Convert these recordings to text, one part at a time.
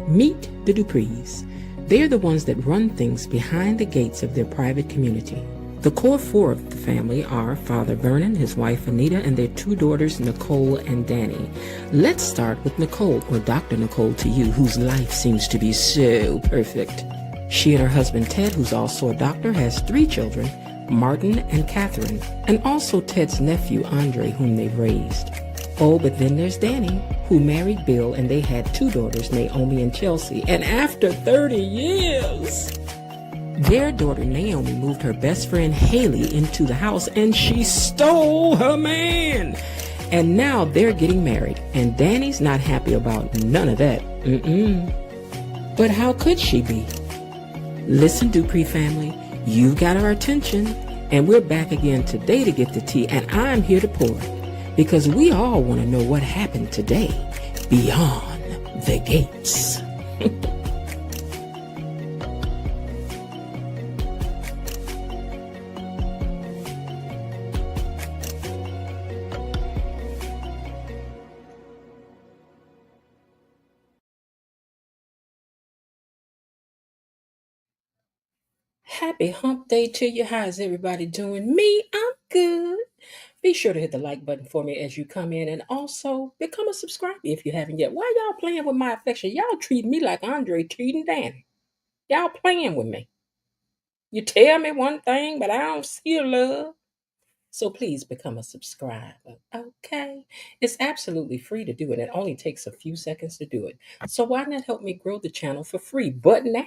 Meet the Duprees. They're the ones that run things behind the gates of their private community. The core four of the family are Father Vernon, his wife Anita, and their two daughters Nicole and Danny. Let's start with Nicole, or Dr. Nicole to you, whose life seems to be so perfect. She and her husband Ted, who's also a doctor, has three children, Martin and Catherine, and also Ted's nephew Andre, whom they've raised. Oh, but then there's Danny, who married Bill, and they had two daughters, Naomi and Chelsea. And after 30 years, their daughter Naomi moved her best friend Haley into the house, and she stole her man. And now they're getting married, and Danny's not happy about none of that. But how could she be? Listen, Dupree family, you've got our attention, and we're back again today to get the tea, and I'm here to pour it. Because we all want to know what happened today beyond the gates. Happy hump day to you. How's everybody doing? Me, I'm good. Be sure to hit the like button for me as you come in, and also become a subscriber if you haven't yet. Why y'all playing with my affection? Y'all treat me like Andre treating Danny. Y'all playing with me. You tell me one thing, but I don't see your love. So please become a subscriber. Okay. It's absolutely free to do it. It only takes a few seconds to do it. So why not help me grow the channel for free? But now,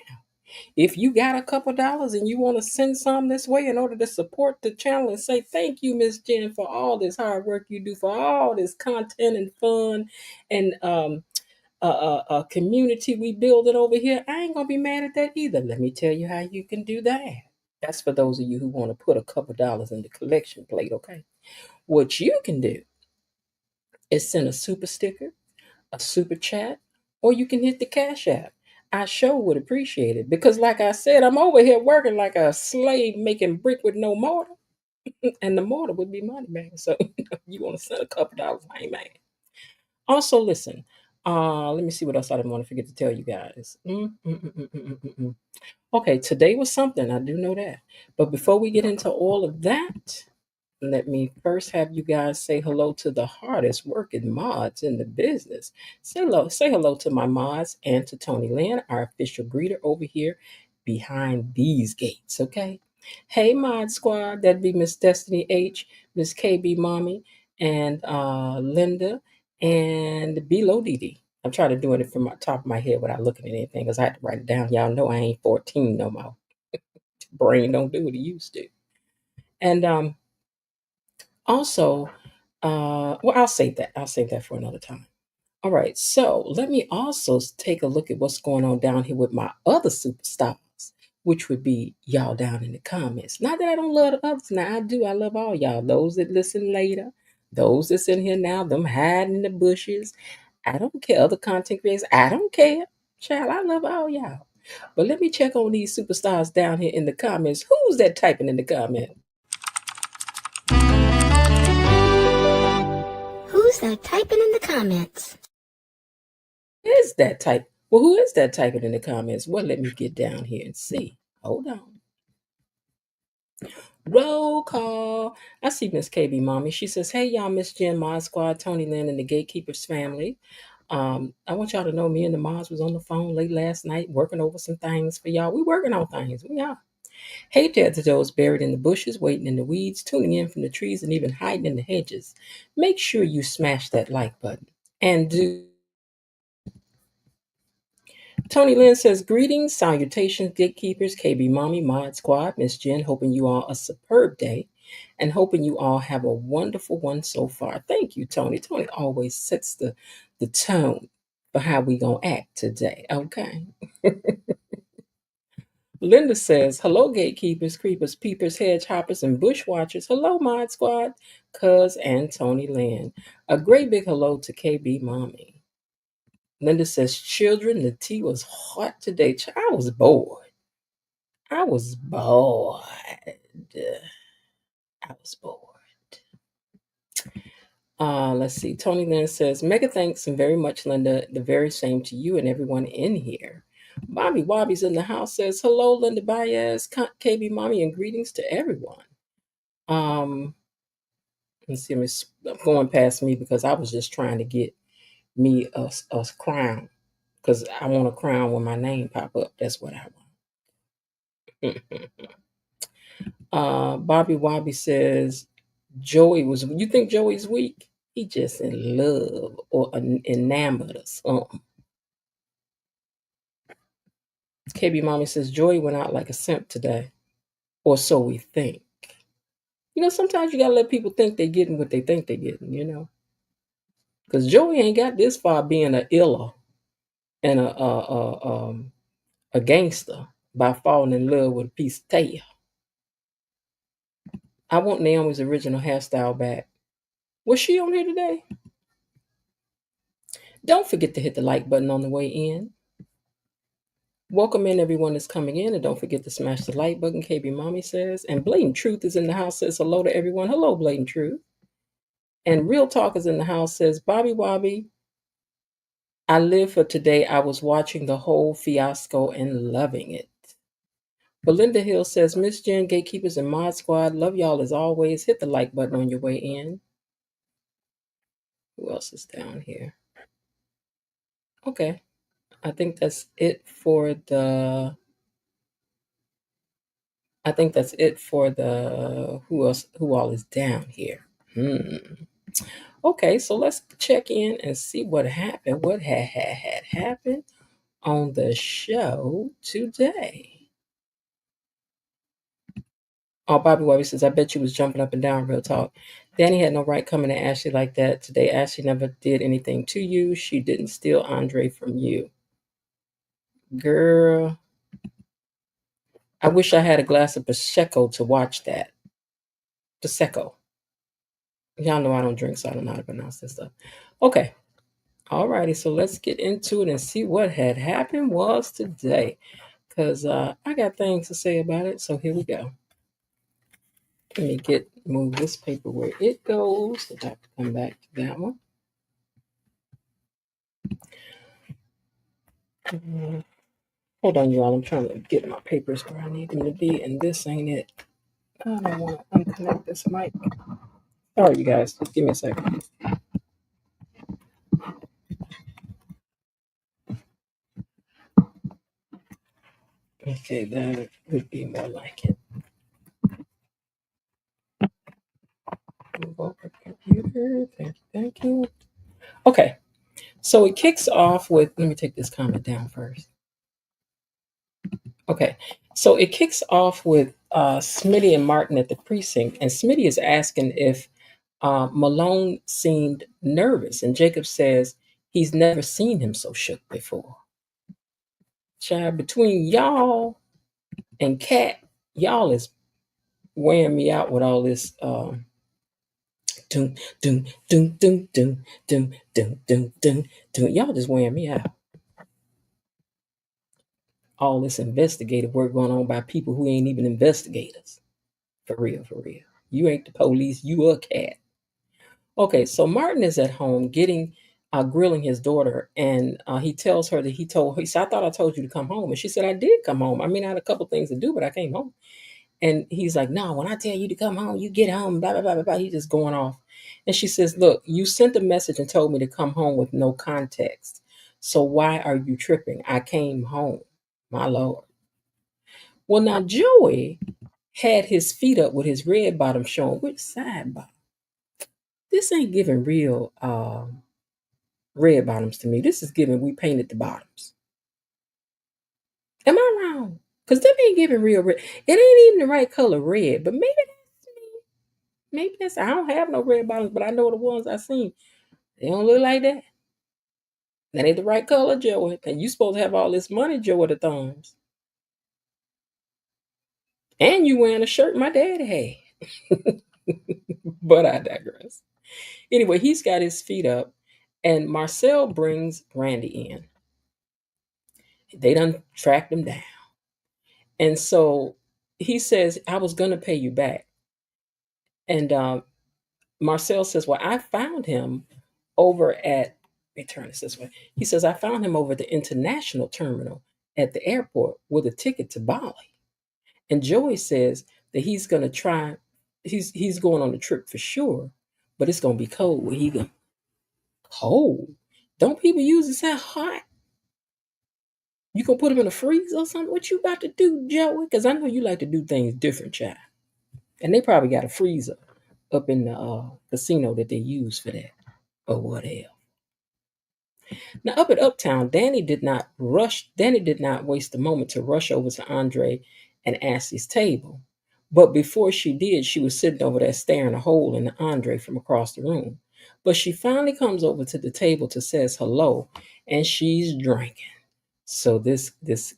if you got a couple dollars and you want to send some this way in order to support the channel and say thank you, Miss Jen, for all this hard work you do, for all this content and fun and community we building over here, I ain't gonna be mad at that either. Let me tell you how you can do that. That's for those of you who want to put a couple dollars in the collection plate, okay? What you can do is send a super sticker, a super chat, or you can hit the Cash App. I sure would appreciate it because, like I said, I'm over here working like a slave making brick with no mortar, and the mortar would be money, man. So you want to send a couple dollars, I ain't mad. Also, listen. Let me see what else I didn't want to forget to tell you guys. Okay, today was something. I do know that. But before we get into all of that, let me first have you guys say hello to the hardest working mods in the business. Say hello to my mods and to Tony Lynn, our official greeter over here behind these gates, okay? Hey, Mod Squad, that'd be Miss Destiny H, Miss KB Mommy, and Linda, and Below Dee. I'm trying to do it from the top of my head without looking at anything because I had to write it down. Y'all know I ain't 14 no more. Brain don't do what it used to. And also, well, I'll save that. I'll save that for another time. All right. So let me also take a look at what's going on down here with my other superstars, which would be y'all down in the comments. Not that I don't love the others. Now I do. I love all y'all. Those that listen later, those that's in here now, them hiding in the bushes. I don't care. Other content creators, I don't care. Child, I love all y'all. But let me check on these superstars down here in the comments. Who's that typing in the comments? Who's that typing in the comments? Is that type? Well, who is that typing in the comments? Well, let me get down here and see. Hold on. Roll call. I see Miss KB Mommy. She says, "Hey y'all, Miss Jen, Mod Squad, Tony Lynn, and the Gatekeepers family. I want y'all to know me and the Mods was on the phone late last night working over some things for y'all. We working on things. We are. Hey there to those buried in the bushes, waiting in the weeds, tuning in from the trees, and even hiding in the hedges. Make sure you smash that like button and do." Tony Lynn says, "Greetings, salutations, gatekeepers, KB Mommy, Mod Squad, Miss Jen, hoping you all a superb day and hoping you all have a wonderful one so far." Thank you, Tony. Tony always sets the tone for how we going to act today, okay? Linda says, "Hello, gatekeepers, creepers, peepers, hedge hoppers, and bushwatchers. Hello, Mod Squad, Cuz, and Tony Lynn. A great big hello to KB Mommy." Linda says, "Children, the tea was hot today. I was bored. I was bored. I was bored." Let's see. Tony Lynn says, mega thanks and very much, Linda. The very same to you and everyone in here. Bobby Wobby's in the house says, hello, Linda Baez, KB Mommy, and greetings to everyone. Um, let's see, I'm going past me because I was just trying to get me a crown because I want a crown when my name pop up. That's what I want. Bobby Wobby says, you think Joey's weak? He just in love or enamored or something. KB Mommy says, Joey went out like a simp today, or so we think. Sometimes you gotta let people think they're getting what they think they're getting. Because Joey ain't got this far being a iller and a gangster by falling in love with a piece of tail. I want Naomi's original hairstyle back. Was she on here today? Don't forget to hit the like button on the way in. Welcome in everyone that's coming in, and don't forget to smash the like button, KB Mommy says. And Blatant Truth is in the house, says hello to everyone. Hello, Blatant Truth. And Real Talk is in the house, says, Bobby Wobby, I live for today. I was watching the whole fiasco and loving it. Belinda Hill says, Miss Jen, Gatekeepers and Mod Squad, love y'all as always. Hit the like button on your way in. Who else is down here? Okay. I think that's it for the who all is down here. Okay, so let's check in and see what happened. What had happened on the show today. Oh, Bobby Webby says, I bet you was jumping up and down, real talk. Danny had no right coming to Ashley like that today. Ashley never did anything to you. She didn't steal Andre from you. Girl, I wish I had a glass of Prosecco to watch that. Prosecco. Y'all know I don't drink, so I don't know how to pronounce this stuff. Okay. Alrighty, so let's get into it and see what had happened was today. Because I got things to say about it, so here we go. Let me move this paper where it goes. I have to come back to that one. Hold on, y'all. I'm trying to get my papers where I need them to be, and this ain't it. I don't want to unconnect this mic. Sorry, you guys. Just give me a second. Okay, that would be more like it. Move over computer. Thank you. Okay, so it kicks off with, let me take this comment down first. Okay, so it kicks off with Smitty and Martin at the precinct, and Smitty is asking if Malone seemed nervous, and Jacob says he's never seen him so shook before. Child, between y'all and Cat, y'all is wearing me out with all this doom, doom, doom, doom, doom, doom, doom, doom, doom, doom. Y'all just wearing me out. All this investigative work going on by people who ain't even investigators. For real, for real. You ain't the police, you a cat. Okay, so Martin is at home grilling his daughter, and he tells her that he said, I thought I told you to come home. And she said, I did come home. I mean, I had a couple things to do, but I came home. And he's like, no, when I tell you to come home, you get home, blah, blah, blah, blah, blah. He's just going off. And she says, look, you sent a message and told me to come home with no context. So why are you tripping? I came home, my Lord. Well, now Joey had his feet up with his red bottom showing. Which side bottom? This ain't giving real red bottoms to me. This is giving we painted the bottoms. Am I wrong? Because them ain't giving real red. It ain't even the right color red, but maybe that's me. Maybe that's, I don't have no red bottoms, but I know the ones I seen. They don't look like that. That ain't the right color, Joey. And you supposed to have all this money, Joey, the thumbs. And you wearing a shirt my daddy had. But I digress. Anyway, he's got his feet up, and Marcel brings Randy in. They done tracked him down. And so he says, I was going to pay you back. And Marcel says, well, I found him over at, let me turn this way. He says, I found him over at the international terminal at the airport with a ticket to Bali. And Joey says that he's going to try, he's going on the trip for sure, but it's going to be cold where he going. Cold? Don't people use it that hot? You gonna put him in a freezer or something? What you about to do, Joey? Because I know you like to do things different, child. And they probably got a freezer up in the casino that they use for that or whatever. Now, up at Uptown, Danny did not waste a moment to rush over to Andre and Ashley's table. But before she did, she was sitting over there staring a hole in Andre from across the room. But she finally comes over to the table to says hello, and she's drinking. So this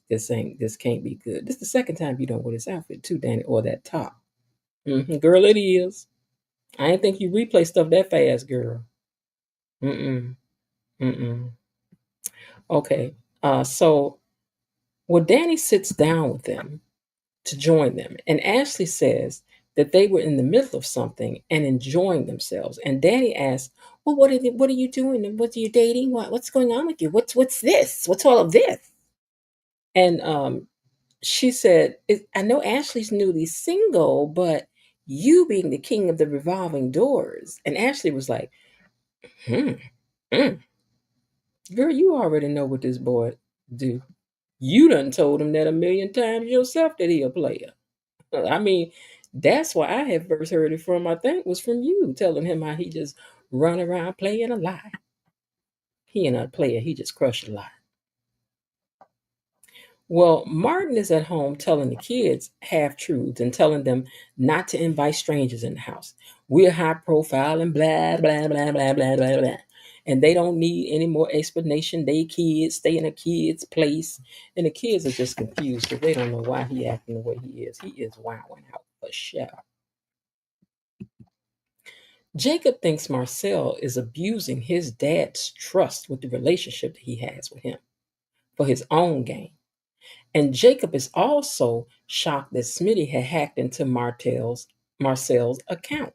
can't be good. This is the second time you don't wear this outfit too, Danny, or that top. Girl, it is. I didn't think you replay stuff that fast, girl. Mm-mm. Mm-mm. Okay. So Danny sits down with them to join them, and Ashley says that they were in the middle of something and enjoying themselves. And Danny asks, "Well, what are you doing? And what are you dating? What's going on with you? What's this? What's all of this?" And she said, "I know Ashley's newly single, but you being the king of the revolving doors." And Ashley was like, "Hmm, hmm. Girl, you already know what this boy do. You done told him that a million times yourself that he a player." I mean, that's why I had first heard it from, I think, was from you telling him how he just run around playing a lie. He ain't not a player, he just crushed a lie. Well, Martin is at home telling the kids half truths and telling them not to invite strangers in the house. We're high profile and blah, blah, blah, blah, blah, blah, blah. And they don't need any more explanation. They kids stay in a kid's place. And the kids are just confused because they don't know why he acting the way he is. He is wilding out for sure. Jacob thinks Marcel is abusing his dad's trust with the relationship that he has with him for his own gain. And Jacob is also shocked that Smitty had hacked into Marcel's accounts.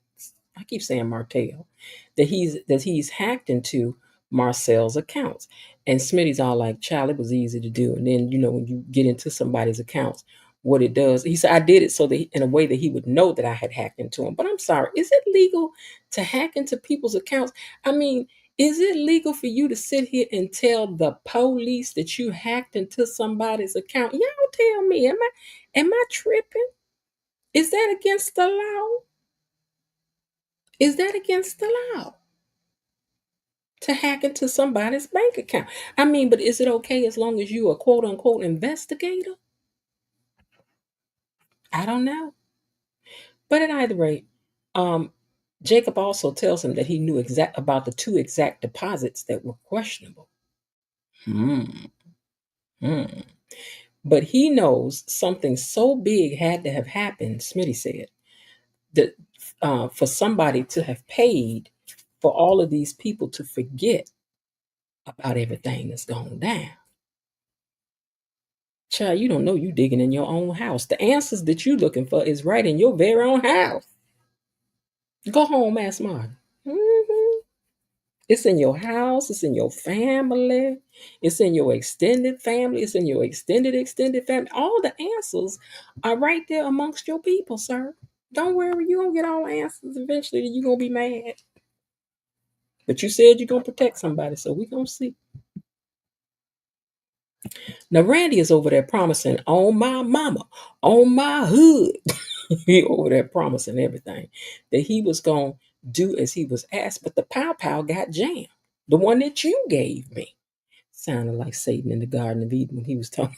I keep saying Martel. That he's hacked into Marcel's accounts. And Smitty's all like, child, it was easy to do. And then, when you get into somebody's accounts, what it does, he said, I did it so that in a way that he would know that I had hacked into him. But I'm sorry, is it legal to hack into people's accounts? I mean, is it legal for you to sit here and tell the police that you hacked into somebody's account? Y'all tell me, am I tripping? Is that against the law? Is that against the law to hack into somebody's bank account? I mean, but is it okay as long as you are quote unquote investigator? I don't know. But at either rate, um, Jacob also tells him that he knew exact about the two exact deposits that were questionable. Hmm. Hmm. But he knows something so big had to have happened, Smitty said, that for somebody to have paid for all of these people to forget about everything that's gone down. Child, you don't know you digging in your own house. The answers that you looking for is right in your very own house. Go home, ask Martin. Mhm. It's in your house. It's in your family. It's in your extended family. It's in your extended family. All the answers are right there amongst your people, sir. Don't worry, you're going to get all the answers eventually. You're going to be mad. But you said you're going to protect somebody, so we're going to see. Now, Randy is over there promising on my mama, on my hood. He over there promising everything that he was going to do as he was asked. But the pow pow got jammed. The one that you gave me. Sounded like Satan in the Garden of Eden when he was talking.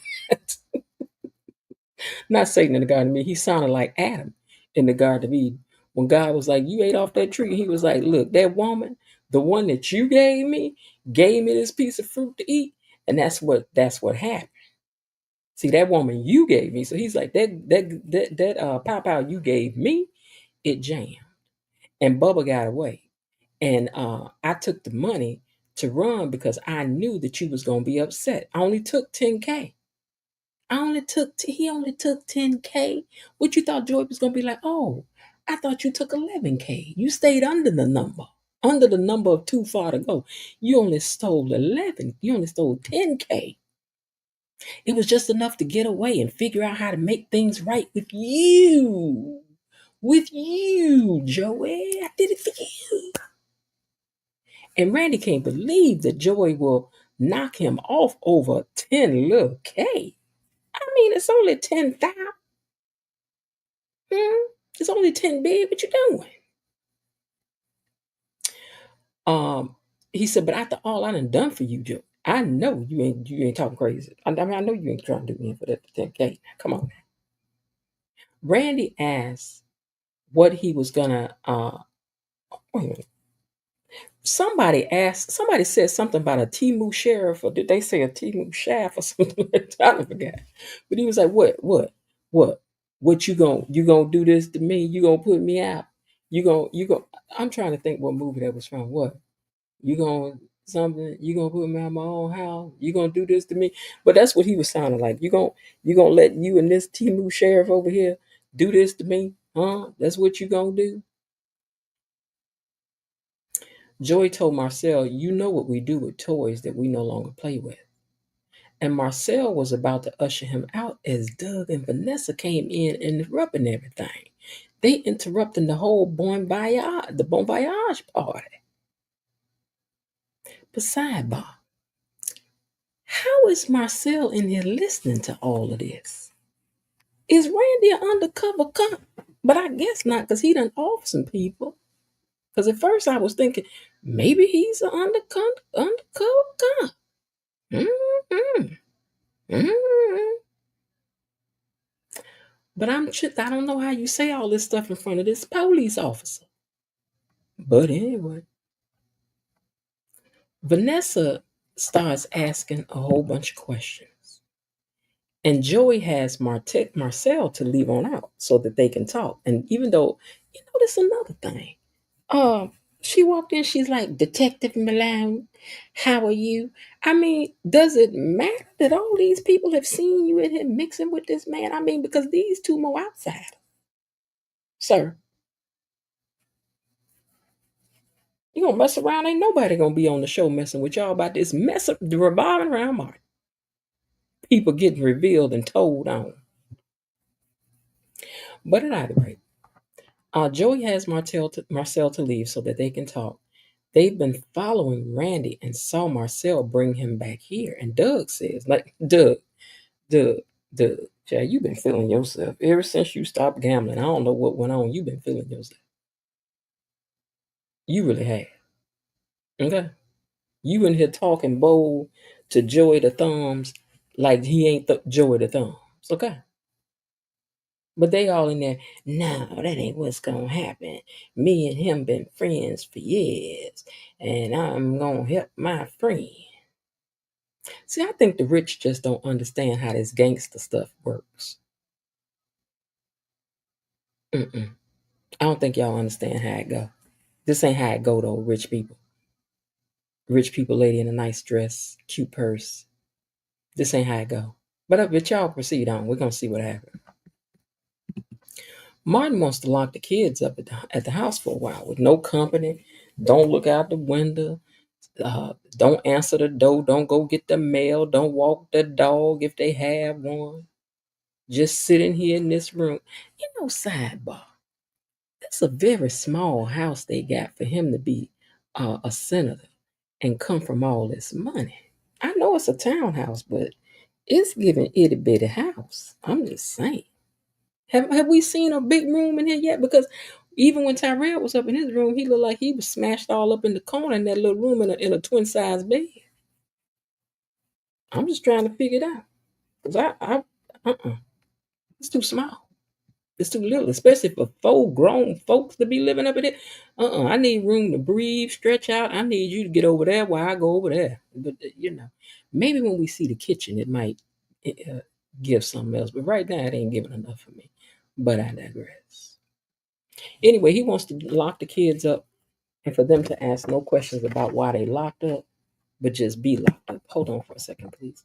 Not Satan in the Garden of Eden. He sounded like Adam in the Garden of Eden. When God was like, you ate off that tree. He was like, look, that woman, the one that you gave me this piece of fruit to eat. And that's what happened. See, that woman you gave me. So he's like, that pow pow you gave me, it jammed. And Bubba got away. And I took the money to run because I knew that you was gonna be upset. I only took 10K. He only took 10K. What you thought Joy was gonna be like? Oh, I thought you took 11K. You stayed under the number of too far to go. You only stole 11. You only stole 10K. It was just enough to get away and figure out how to make things right with you. With you, Joey. I did it for you. And Randy can't believe that Joey will knock him off over 10 little K. I mean, it's only 10,000. It's only 10 big. What you doing? Um, he said, but after all I done for you, Joe, I know you ain't talking crazy. I mean, I know you ain't trying to do anything for that 10K. Come on. Randy asked what he was gonna wait a minute. Somebody said something about a Timu sheriff, or did they say a Timu shaft or something? I forgot. But he was like, what you gonna do this to me? You gonna put me out? You go I'm trying to think what movie that was from. What? You gonna something? You gonna put me out my own house? You gonna do this to me? But that's what he was sounding like. You gonna let you and this Timu sheriff over here do this to me? Huh? That's what you gonna do? Joy told Marcel, you know what we do with toys that we no longer play with. And Marcel was about to usher him out as Doug and Vanessa came in and interrupting everything. They interrupting the whole Bon Voyage party. But sidebar, how is Marcel in here listening to all of this? Is Randy an undercover cop? But I guess not, because he done off some people. Because at first I was thinking, maybe he's an undercover cop. Mm-hmm. Mm-hmm. But I don't know how you say all this stuff in front of this police officer. But anyway, Vanessa starts asking a whole bunch of questions. And Joey has Marcel to leave on out so that they can talk. And even though, this is another thing. Um, she walked in, she's like, Detective Malone, how are you? I mean, does it matter that all these people have seen you in here mixing with this man? I mean, because these two more outsiders, sir. You gonna mess around? Ain't nobody gonna be on the show messing with y'all about this mess up the revolving around Martin. People getting revealed and told on. But at either rate, Joey has Marcel to leave so that they can talk. They've been following Randy and saw Marcel bring him back here. And Doug says, like, Doug, Doug, Chad, you've been feeling yourself ever since you stopped gambling. I don't know what went on. You've been feeling yourself. You really have. Okay. You in here talking bold to Joey the Thumbs like he ain't Joey the Thumbs. Okay. But they all in there, no, that ain't what's gonna happen. Me and him been friends for years, and I'm gonna help my friend. See, I think the rich just don't understand how this gangster stuff works. Mm-mm. I don't think y'all understand how it go. This ain't how it go though, rich people. Rich people, lady in a nice dress, cute purse. This ain't how it go. But y'all proceed on. We're gonna see what happens. Martin wants to lock the kids up at the house for a while with no company. Don't look out the window. Don't answer the door. Don't go get the mail. Don't walk the dog if they have one. Just sitting here in this room. Sidebar. That's a very small house they got for him to be a senator and come from all this money. I know it's a townhouse, but it's giving itty bitty house. I'm just saying. Have we seen a big room in here yet? Because even when Tyrell was up in his room, he looked like he was smashed all up in the corner in that little room in a twin size bed. I'm just trying to figure it out. Cause it's too small. It's too little, especially for four grown folks to be living up in it. I need room to breathe, stretch out. I need you to get over there while I go over there. But maybe when we see the kitchen, it might uh, give something else. But right now, it ain't giving enough for me. But I digress. Anyway, he wants to lock the kids up and for them to ask no questions about why they locked up, but just be locked up. Hold on for a second, please.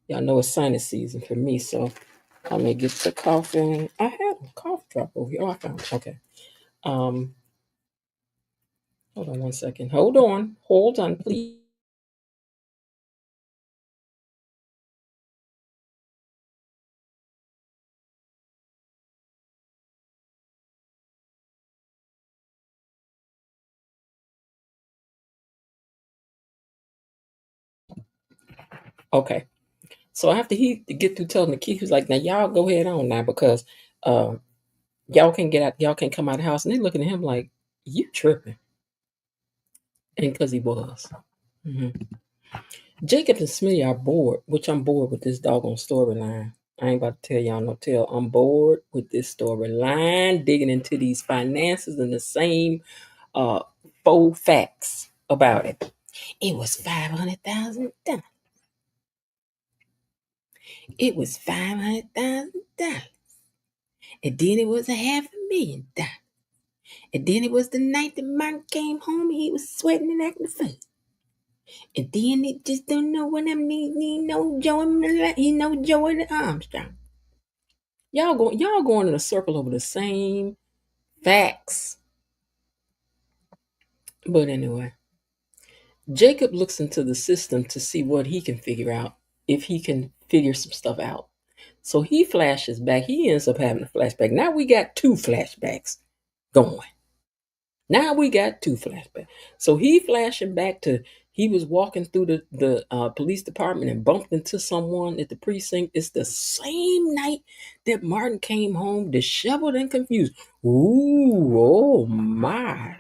Y'all know it's sinus season for me, so I may get the coughing. I had a cough drop over here. Oh, I found it. Okay. Um, hold on one second. Hold on, please. Okay. So after he get through telling the kid, he was like, "Now y'all go ahead on now because uh, y'all can get out, y'all can come out of the house." And they looking at him like, "You tripping?" And because he was. Mhm. Jacob and Smitty are bored, which I'm bored with this doggone storyline. I ain't about to tell y'all no tale. I'm bored with this storyline, digging into these finances and the same uh faux facts about it. It was $500,000. It was $500,000. And then it was $500,000. And then it was the night that Martin came home and he was sweating and acting a fool. And then it just don't know what I mean. He know Joey Armstrong. Y'all going in a circle over the same facts. But anyway, Jacob looks into the system to see what he can figure out, if he can figure some stuff out. So he flashes back. He ends up having a flashback. Now we got two flashbacks going. Now we got two flashbacks. So he flashing back to he was walking through the police department and bumped into someone at the precinct. It's the same night that Martin came home disheveled and confused. Ooh, oh my.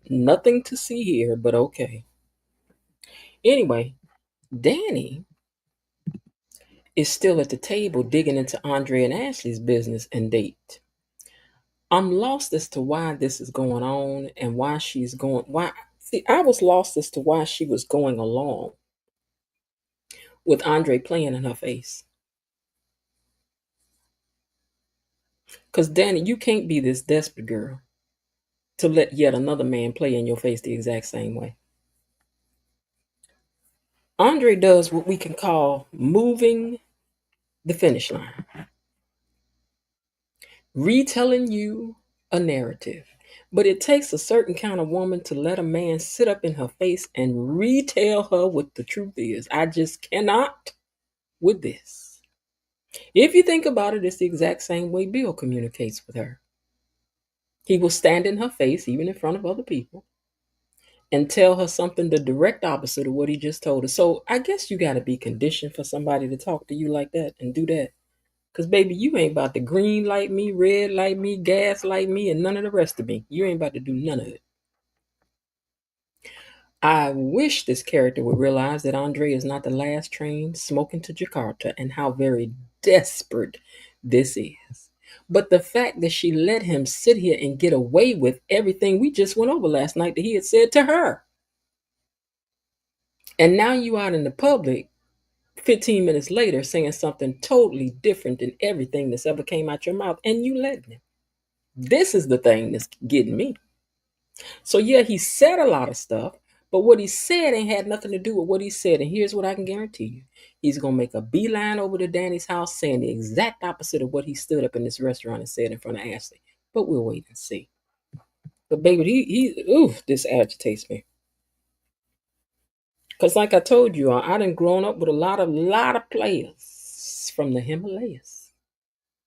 Nothing to see here, but okay. Anyway, Danny is still at the table digging into Andre and Ashley's business and date. I'm lost as to why this is going on and why she's going. Why? See, I was lost as to why she was going along with Andre playing in her face. Because Danny, you can't be this desperate girl to let yet another man play in your face the exact same way. Andre does what we can call moving the finish line, retelling you a narrative. But it takes a certain kind of woman to let a man sit up in her face and retell her what the truth is. I just cannot with this. If you think about it, it's the exact same way Bill communicates with her. He will stand in her face, even in front of other people, and tell her something the direct opposite of what he just told her. So I guess you got to be conditioned for somebody to talk to you like that and do that. Because, baby, you ain't about to green light me, red light me, gas light me, and none of the rest of me. You ain't about to do none of it. I wish this character would realize that Andre is not the last train smoking to Jakarta and how very desperate this is. But the fact that she let him sit here and get away with everything we just went over last night that he had said to her. And now you out in the public 15 minutes later saying something totally different than everything that's ever came out your mouth, and you letting him. This is the thing that's getting me. So yeah, he said a lot of stuff, but what he said ain't had nothing to do with what he said. And here's what I can guarantee you. He's gonna make a beeline over to Danny's house saying the exact opposite of what he stood up in this restaurant and said in front of Ashley. But we'll wait and see. But baby, this agitates me. Cause like I told you, I done grown up with a lot of players from the Himalayas.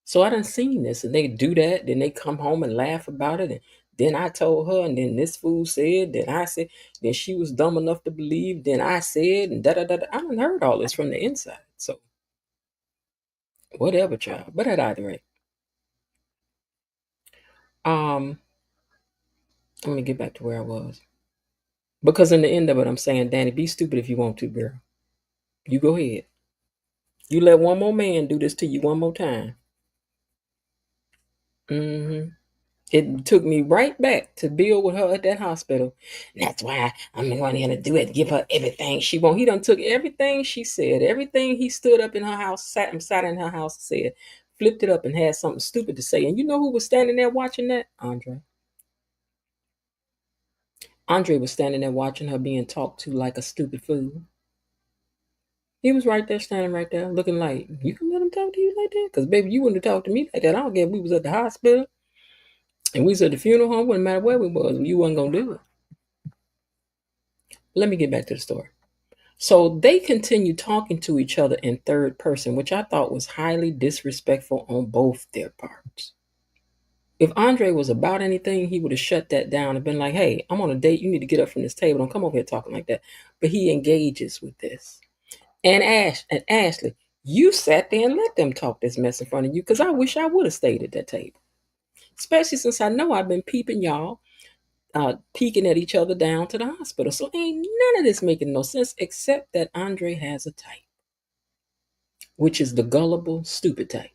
So I done seen this, and they do that, then they come home and laugh about it, and then I told her, and then this fool said, then I said, then she was dumb enough to believe, then I said, and da da da. I done heard all this from the inside. So whatever, child. But at either rate, um, let me get back to where I was. Because in the end of it, I'm saying, Danny, be stupid if you want to, girl. You go ahead. You let one more man do this to you one more time. Mm-hmm. It took me right back to Bill with her at that hospital. That's why I'm going here to do it, give her everything she wants. He done took everything she said, everything he stood up in her house, sat in her house, said, flipped it up and had something stupid to say. And you know who was standing there watching that? Andre. Andre was standing there watching her being talked to like a stupid fool. He was right there, standing right there, looking like, you can let him talk to you like that? Because, baby, you wouldn't have talked to me like that. I don't care if we was at the hospital and we was at the funeral home, wouldn't matter where we was, you wasn't going to do it. Let me get back to the story. So they continued talking to each other in third person, which I thought was highly disrespectful on both their parts. If Andre was about anything, he would have shut that down and been like, hey, I'm on a date. You need to get up from this table. Don't come over here talking like that. But he engages with this. And Ashley, you sat there and let them talk this mess in front of you because I wish I would have stayed at that table. Especially since I know I've been peeping y'all, peeking at each other down to the hospital. So ain't none of this making no sense except that Andre has a type, which is the gullible, stupid type.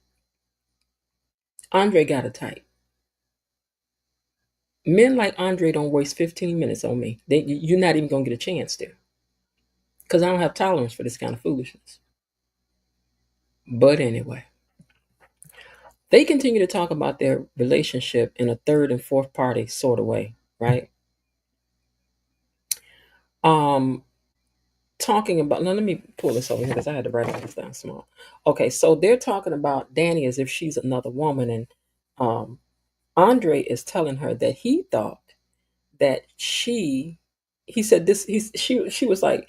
Andre got a type. Men like Andre don't waste 15 minutes on me. You're not even going to get a chance to. Because I don't have tolerance for this kind of foolishness. But anyway, they continue to talk about their relationship in a third and fourth party sort of way, right? Um, Talking about, now let me pull this over here because I had to write all this down small. Okay, so they're talking about Danny as if she's another woman, and um, Andre is telling her that he thought that he said this, she was like,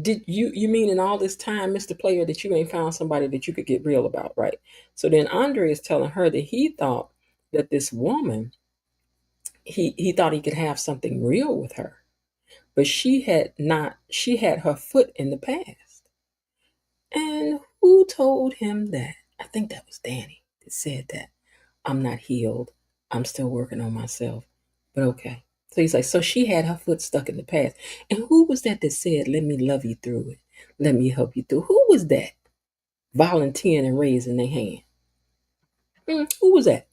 did you mean in all this time, Mr. Player, that you ain't found somebody that you could get real about, right? So then Andre is telling her that he thought that this woman, he thought he could have something real with her, but she had not, she had her foot in the past. And who told him that? I think that was Danny that said that. I'm not healed. I'm still working on myself. But okay. So he's like, so she had her foot stuck in the past. And who was that that said, let me love you through it? Let me help you through? Who was that volunteering and raising their hand? Who was that?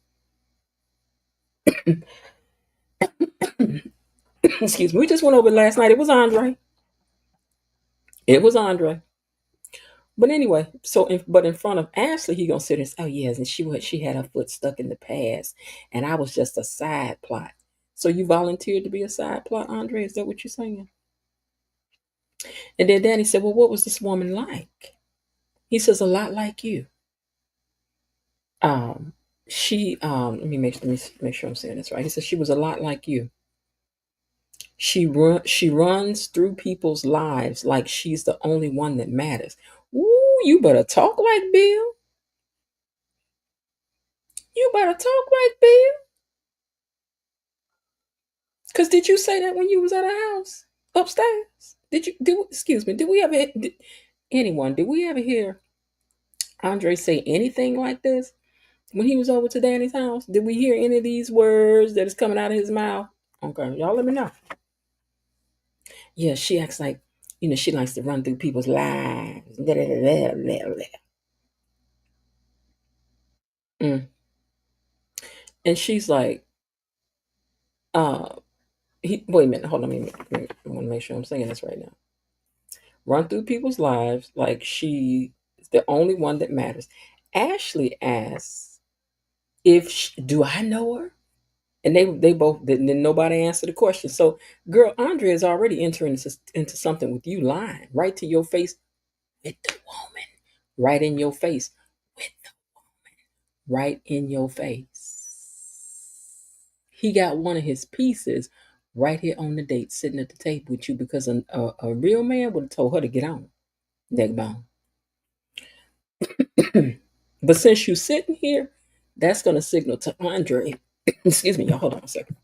Excuse me. We just went over it last night. It was Andre. It was Andre. But anyway, but in front of Ashley, he gonna sit and say, "Oh yes," and she had her foot stuck in the past, and I was just a side plot. So you volunteered to be a side plot, Andre? Is that what you're saying? And then Danny said, "Well, what was this woman like?" He says, "A lot like you." Um, she let me make sure I'm saying this right. He says she was a lot like you. She runs through people's lives like she's the only one that matters. Ooh, you better talk like Bill. You better talk like Bill. Cause did you say that when you was at our house upstairs? Excuse me? Did we ever? Did we ever hear Andre say anything like this when he was over to Danny's house? Did we hear any of these words that is coming out of his mouth? Okay, y'all let me know. Yeah, she acts like she likes to run through people's lives. Da, da, da, da, da, da. Mm. And she's like, uh, wait a minute, hold on, I want to make sure I'm saying this right now. Run through people's lives like she is the only one that matters. Ashley asks if do I know her, and they both didn't. Nobody answered the question. So, girl, Andrea is already entering into something with you lying right to your face with the woman, right in your face with the right in your face. He got one of his pieces right here on the date, sitting at the table with you because a real man would have told her to get on, neck bone. But since you're sitting here, that's going to signal to Andre. Excuse me, y'all. Hold on a second.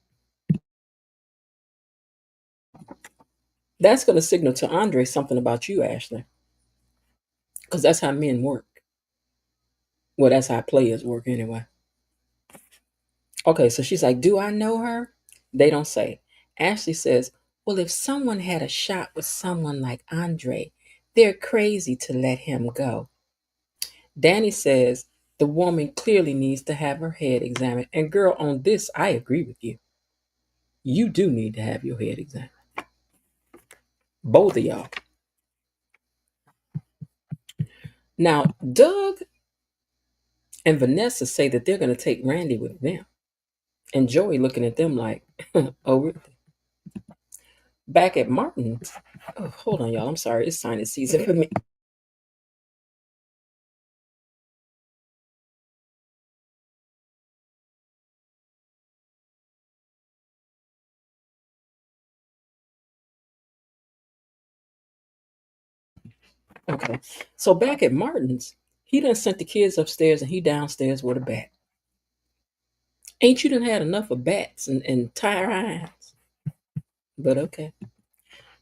That's going to signal to Andre something about you, Ashley, because that's how men work. Well, that's how players work anyway. Okay, so she's like, "Do I know her?" They don't say. Ashley says, "Well, if someone had a shot with someone like Andre, they're crazy to let him go." Danny says the woman clearly needs to have her head examined. And girl, on this, I agree with you. You do need to have your head examined. Both of y'all. Now, Doug and Vanessa say that they're going to take Randy with them. And Joey looking at them like, oh, really? Back at Martin's, oh, hold on, y'all. I'm sorry. It's sinus season for me. Okay. So back at Martin's, he done sent the kids upstairs and he downstairs with a bat. Ain't you done had enough of bats and tire irons? But okay.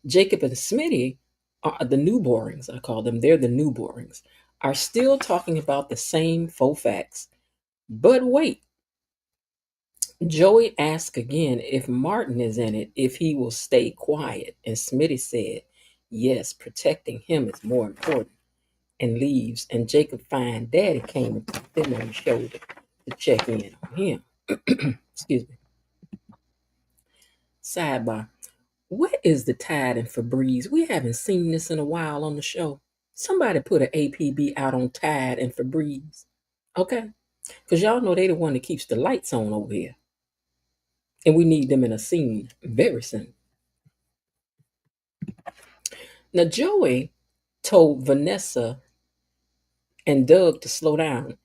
Jacob and Smitty are the new borings, I call them. They're the new borings. Are still talking about the same faux facts. But wait, Joey asked again if Martin is in it, if he will stay quiet. And Smitty said, yes, protecting him is more important. And leaves. And Jacob find Daddy came and tapped him on the shoulder to check in on him. Excuse me. Sidebar. What is the Tide and Febreze? We haven't seen this in a while on the show. Somebody put an APB out on Tide and Febreze. Okay? Because y'all know they the one that keeps the lights on over here. And we need them in a scene very soon. Now, Joey told Vanessa and Doug to slow down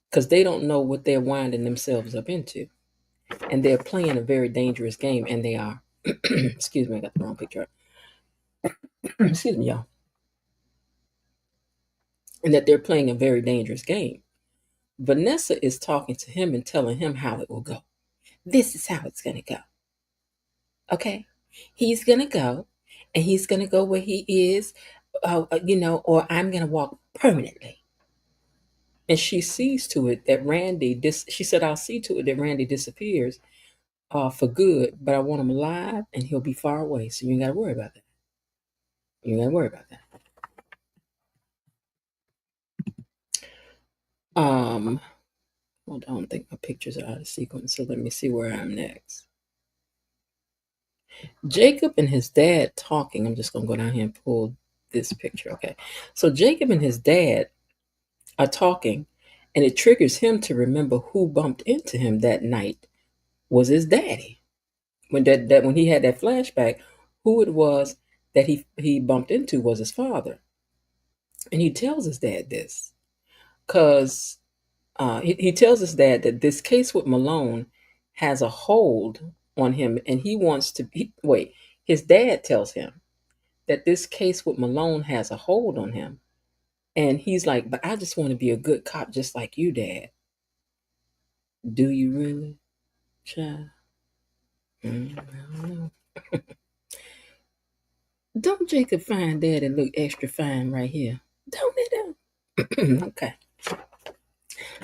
because they don't know what they're winding themselves up into. And they're playing a very dangerous game, and they are. Excuse me, I got the wrong picture up. Excuse me, y'all. And that they're playing a very dangerous game. Vanessa is talking to him and telling him how it will go. This is how it's going to go. Okay? He's going to go, and he's going to go where he is, or I'm going to walk permanently. And she sees to it that she said, I'll see to it that Randy disappears for good, but I want him alive and he'll be far away. So you ain't got to worry about that. You ain't got to worry about that. Um, Hold on, I don't think my pictures are out of sequence, so let me see where I'm next. Jacob and his dad talking. I'm just gonna go down here and pull this picture. Okay. So Jacob and his dad are talking, and it triggers him to remember who bumped into him that night was his daddy. That when he had that flashback, who it was that he bumped into was his father. And he tells his dad this because he tells his dad that this case with Malone has a hold on him, and he wants to wait. His dad tells him that this case with Malone has a hold on him, and he's like, "But I just want to be a good cop, just like you, Dad." Do you really, child? I don't know. Don't Jacob find Daddy look extra fine right here? Don't it? Okay,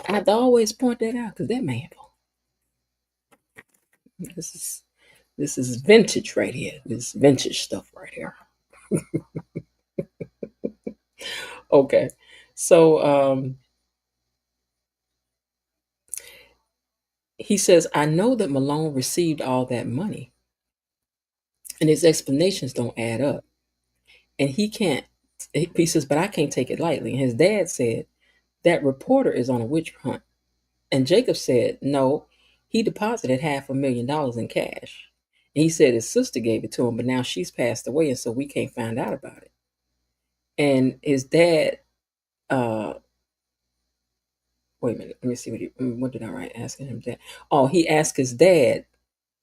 I have to always point that out because that man, this is this is vintage right here. This vintage stuff right here. Okay. So he says, I know that Malone received all that money, and his explanations don't add up. And he can't, he says, but I can't take it lightly. And his dad said, that reporter is on a witch hunt. And Jacob said, no, he deposited $500,000 in cash. And he said his sister gave it to him, but now she's passed away, and so we can't find out about it. And his dad, uh, wait a minute, let me see what did I write asking him that? Oh, he asked his dad,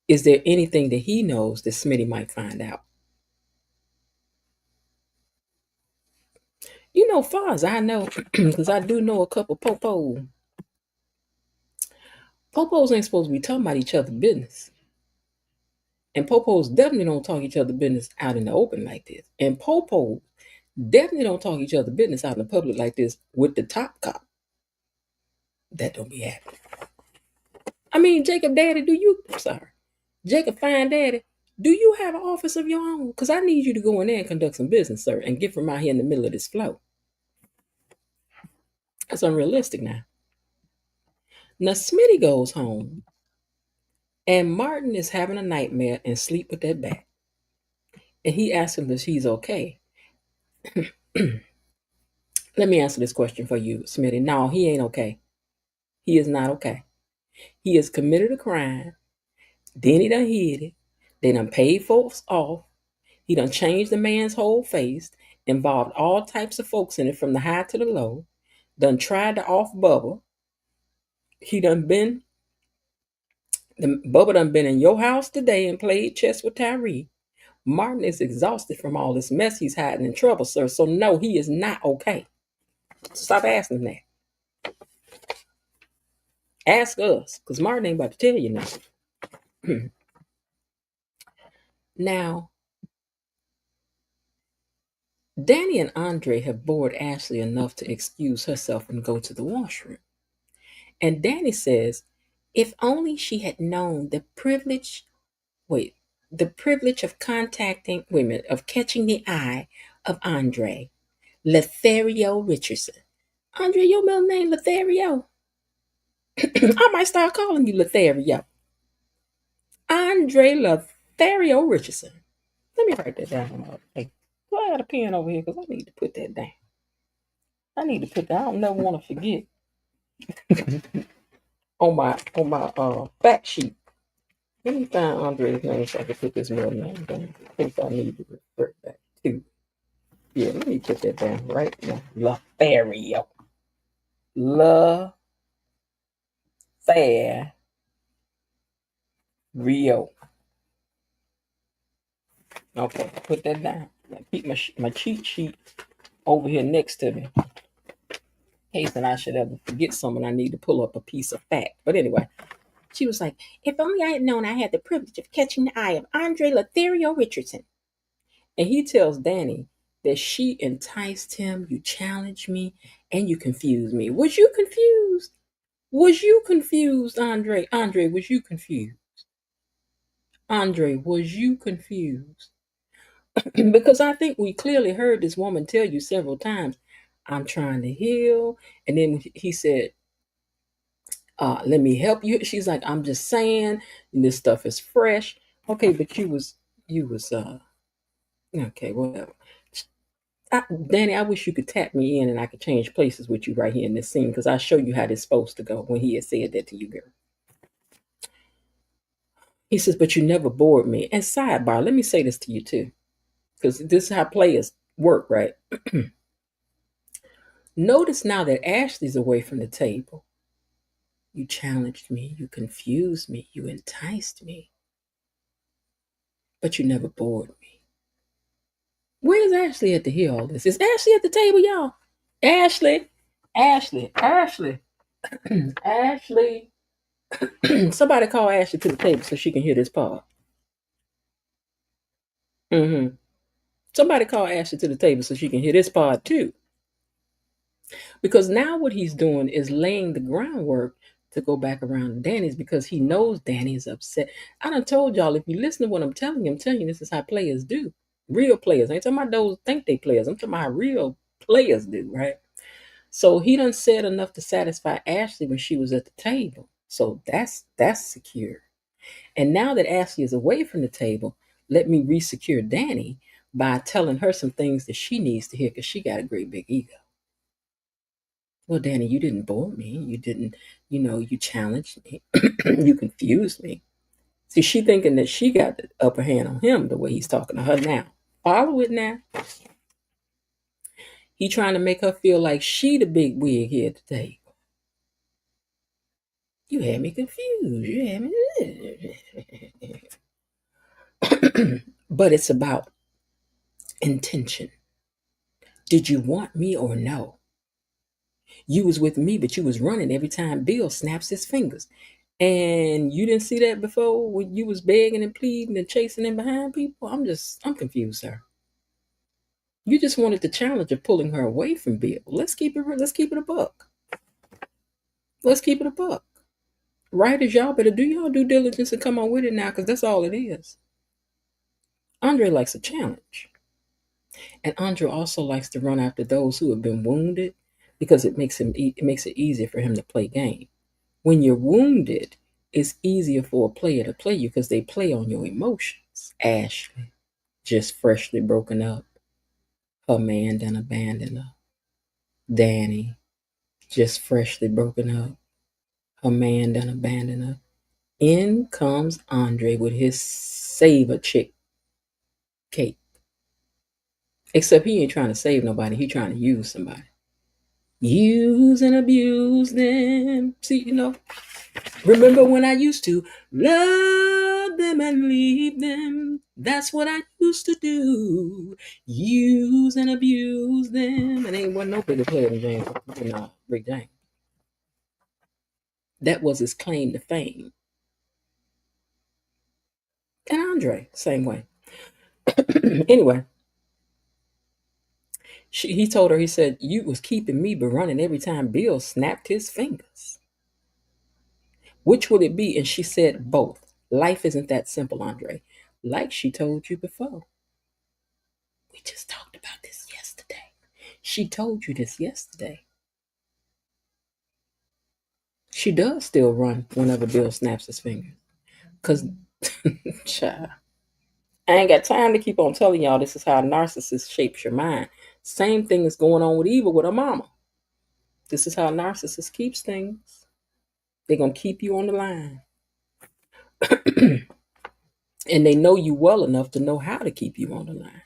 is there anything that he knows that Smitty might find out? Far as I know, because I do know a couple popos ain't supposed to be talking about each other's business. And popos definitely don't talk each other's business out in the open like this. And popos definitely don't talk each other's business out in the public like this with the top cop. That don't be happening. I mean, Jacob Fine Daddy, do you have an office of your own? Because I need you to go in there and conduct some business, sir, and get from out here in the middle of this flow. That's unrealistic now. Now, Smitty goes home, and Martin is having a nightmare and sleep with that bat. And he asks him if he's okay. Let me answer this question for you, Smitty. No, he ain't okay. He is not okay. He has committed a crime. Then he done hid it. They done paid folks off. He done changed the man's whole face, involved all types of folks in it from the high to the low, done tried to off Bubba. He done been, Bubba done been in your house today and played chess with Tyree. Martin is exhausted from all this mess he's hiding in trouble, sir. So no, he is not okay. Stop asking him that. Ask us, because Martin ain't about to tell you nothing. Now, Danny and Andre have bored Ashley enough to excuse herself and go to the washroom. And Danny says, if only she had known the privilege of contacting women, of catching the eye of Andre, Lothario Richardson. Andre, your middle name Lothario? I might start calling you Lothario. Andre Lothario Richardson. Let me write that down. Hey, do I got a pen over here? Because I need to put that down. I need to put that. I don't never want to forget on my fact sheet. Let me find Andre's name so I can put this middle name down in case I need to refer back to. Yeah, let me put that down right now. Lothario. Lothario. Okay, put that down. I keep my cheat sheet over here next to me. In case that I should ever forget something, I need to pull up a piece of fact. But anyway, she was like, if only I had known I had the privilege of catching the eye of Andre Lothario Richardson. And he tells Danny that she enticed him, you challenged me, and you confused me. Was you confused? Was you confused, Andre? Andre, was you confused? Andre, was you confused? Because I think we clearly heard this woman tell you several times, I'm trying to heal. And then he said, let me help you. She's like, I'm just saying, this stuff is fresh. Okay, but you was okay, whatever. Danny, I wish you could tap me in and I could change places with you right here in this scene because I'll show you how this is supposed to go when he had said that to you, girl. He says, but you never bored me. And sidebar, let me say this to you too, because this is how players work, right? Notice now that Ashley's away from the table. You challenged me, you confused me, you enticed me, but you never bored me. Where's Ashley at to hear all this? Is Ashley at the table, y'all? Ashley, Ashley, Ashley, Ashley. Somebody call Ashley to the table so she can hear this part. Mm-hmm. Somebody call Ashley to the table so she can hear this part too. Because now what he's doing is laying the groundwork to go back around to Danny's because he knows Danny is upset. I done told y'all, if you listen to what I'm telling you, this is how players do. Real players. I ain't talking about those think they players. I'm talking about how real players do, right? So he done said enough to satisfy Ashley when she was at the table. So that's secure. And now that Ashley is away from the table, let me re-secure Danny by telling her some things that she needs to hear because she got a great big ego. Well, Danny, you didn't bore me. You didn't, you challenged me. You confused me. See, she thinking that she got the upper hand on him the way he's talking to her now. Follow it now. He trying to make her feel like she the big wig here at the table. You had me confused. You had me. But it's about intention. Did you want me or no? You was with me, but you was running every time Bill snaps his fingers. And you didn't see that before when you was begging and pleading and chasing in behind people? I'm confused, sir. You just wanted the challenge of pulling her away from Bill. Let's keep it real. Let's keep it a buck. Let's keep it a buck. Right as y'all better do y'all due diligence and come on with it now, because that's all it is. Andre likes a challenge. And Andre also likes to run after those who have been wounded because it makes it easier for him to play game. When you're wounded, it's easier for a player to play you because they play on your emotions. Ashley, just freshly broken up. Her man done abandoned her. Danny, just freshly broken up. Her man done abandoned her. In comes Andre with his save a chick cake. Except he ain't trying to save nobody. He trying to use somebody. Use and abuse them. See, remember when I used to love them and leave them? That's what I used to do. Use and abuse them. And ain't one no bigger player than Rick James. That was his claim to fame. And Andre, same way. Anyway, he told her, he said, you was keeping me but running every time Bill snapped his fingers. Which will it be? And she said, both. Life isn't that simple, Andre. Like she told you before. We just talked about this yesterday. She told you this yesterday. She does still run whenever Bill snaps his fingers. Because, child, I ain't got time to keep on telling y'all this is how a narcissist shapes your mind. Same thing is going on with Eva with her mama. This is how a narcissist keeps things. They're going to keep you on the line. And they know you well enough to know how to keep you on the line.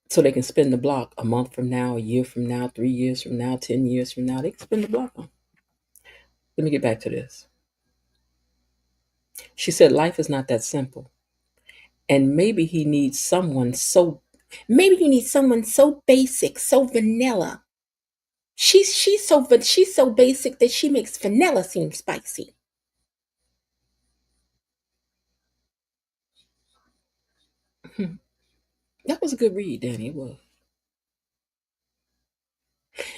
So they can spin the block a month from now, a year from now, 3 years from now, 10 years from now. They can spin the block on. Let me get back to this. She said, life is not that simple. And maybe he needs someone so, maybe you need someone so basic, so vanilla. She's so basic that she makes vanilla seem spicy. That was a good read, Danny. It was.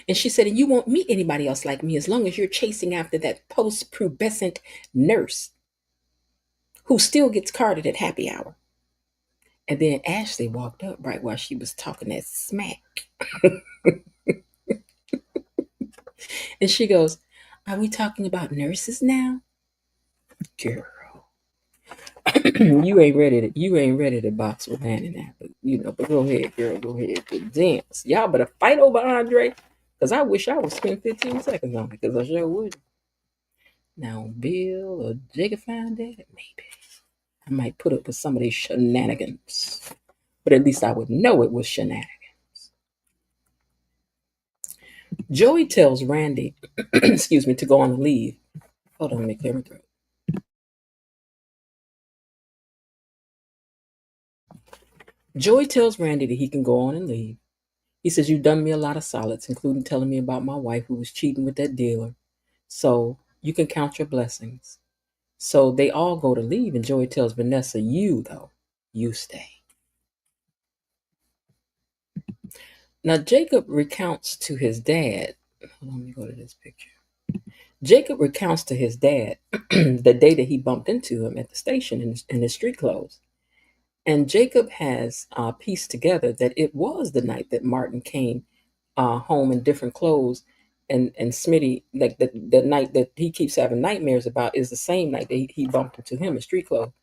And she said, and you won't meet anybody else like me as long as you're chasing after that post-pubescent nurse who still gets carded at happy hour. And then Ashley walked up right while she was talking that smack. And she goes, are we talking about nurses now? Girl, you ain't ready to box with Danny now. But go ahead, girl, go ahead. But dance. Y'all better fight over Andre. Because I wish I would spend 15 seconds on it, because I sure would. Now, Bill or Jacob find that, maybe I might put up with some of these shenanigans. But at least I would know it was shenanigans. Joey tells Randy, excuse me, to go on leave. Hold on, let me clear my throat. Joey tells Randy that he can go on and leave. He says, you've done me a lot of solids, including telling me about my wife who was cheating with that dealer. So you can count your blessings. So they all go to leave, and Joey tells Vanessa, you stay. Now, Jacob recounts to his dad. Hold on, let me go to this picture. Jacob recounts to his dad the day that he bumped into him at the station in his street clothes. And Jacob has pieced together that it was the night that Martin came home in different clothes. And Smitty, like the night that he keeps having nightmares about, is the same night that he bumped into him in street clothes.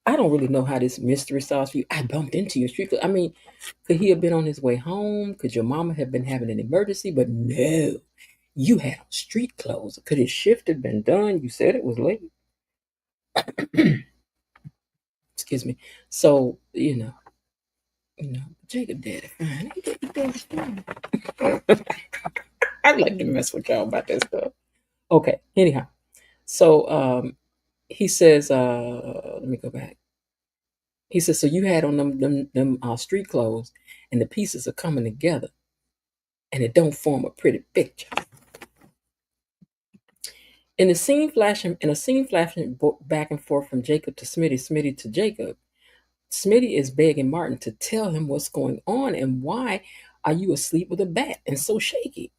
I don't really know how this mystery solves for you. I bumped into your street clothes. I mean, could he have been on his way home? Could your mama have been having an emergency? But no, you had on street clothes. Could his shift have been done? You said it was late. Excuse me. So, Jacob did it fine. He did it fine. I'd like to mess with y'all about that stuff. Okay, anyhow. So he says, let me go back. He says, so you had on them street clothes, and the pieces are coming together, and it don't form a pretty picture. In a scene flashing back and forth from Jacob to Smitty, Smitty to Jacob, Smitty is begging Martin to tell him what's going on and why are you asleep with a bat and so shaky.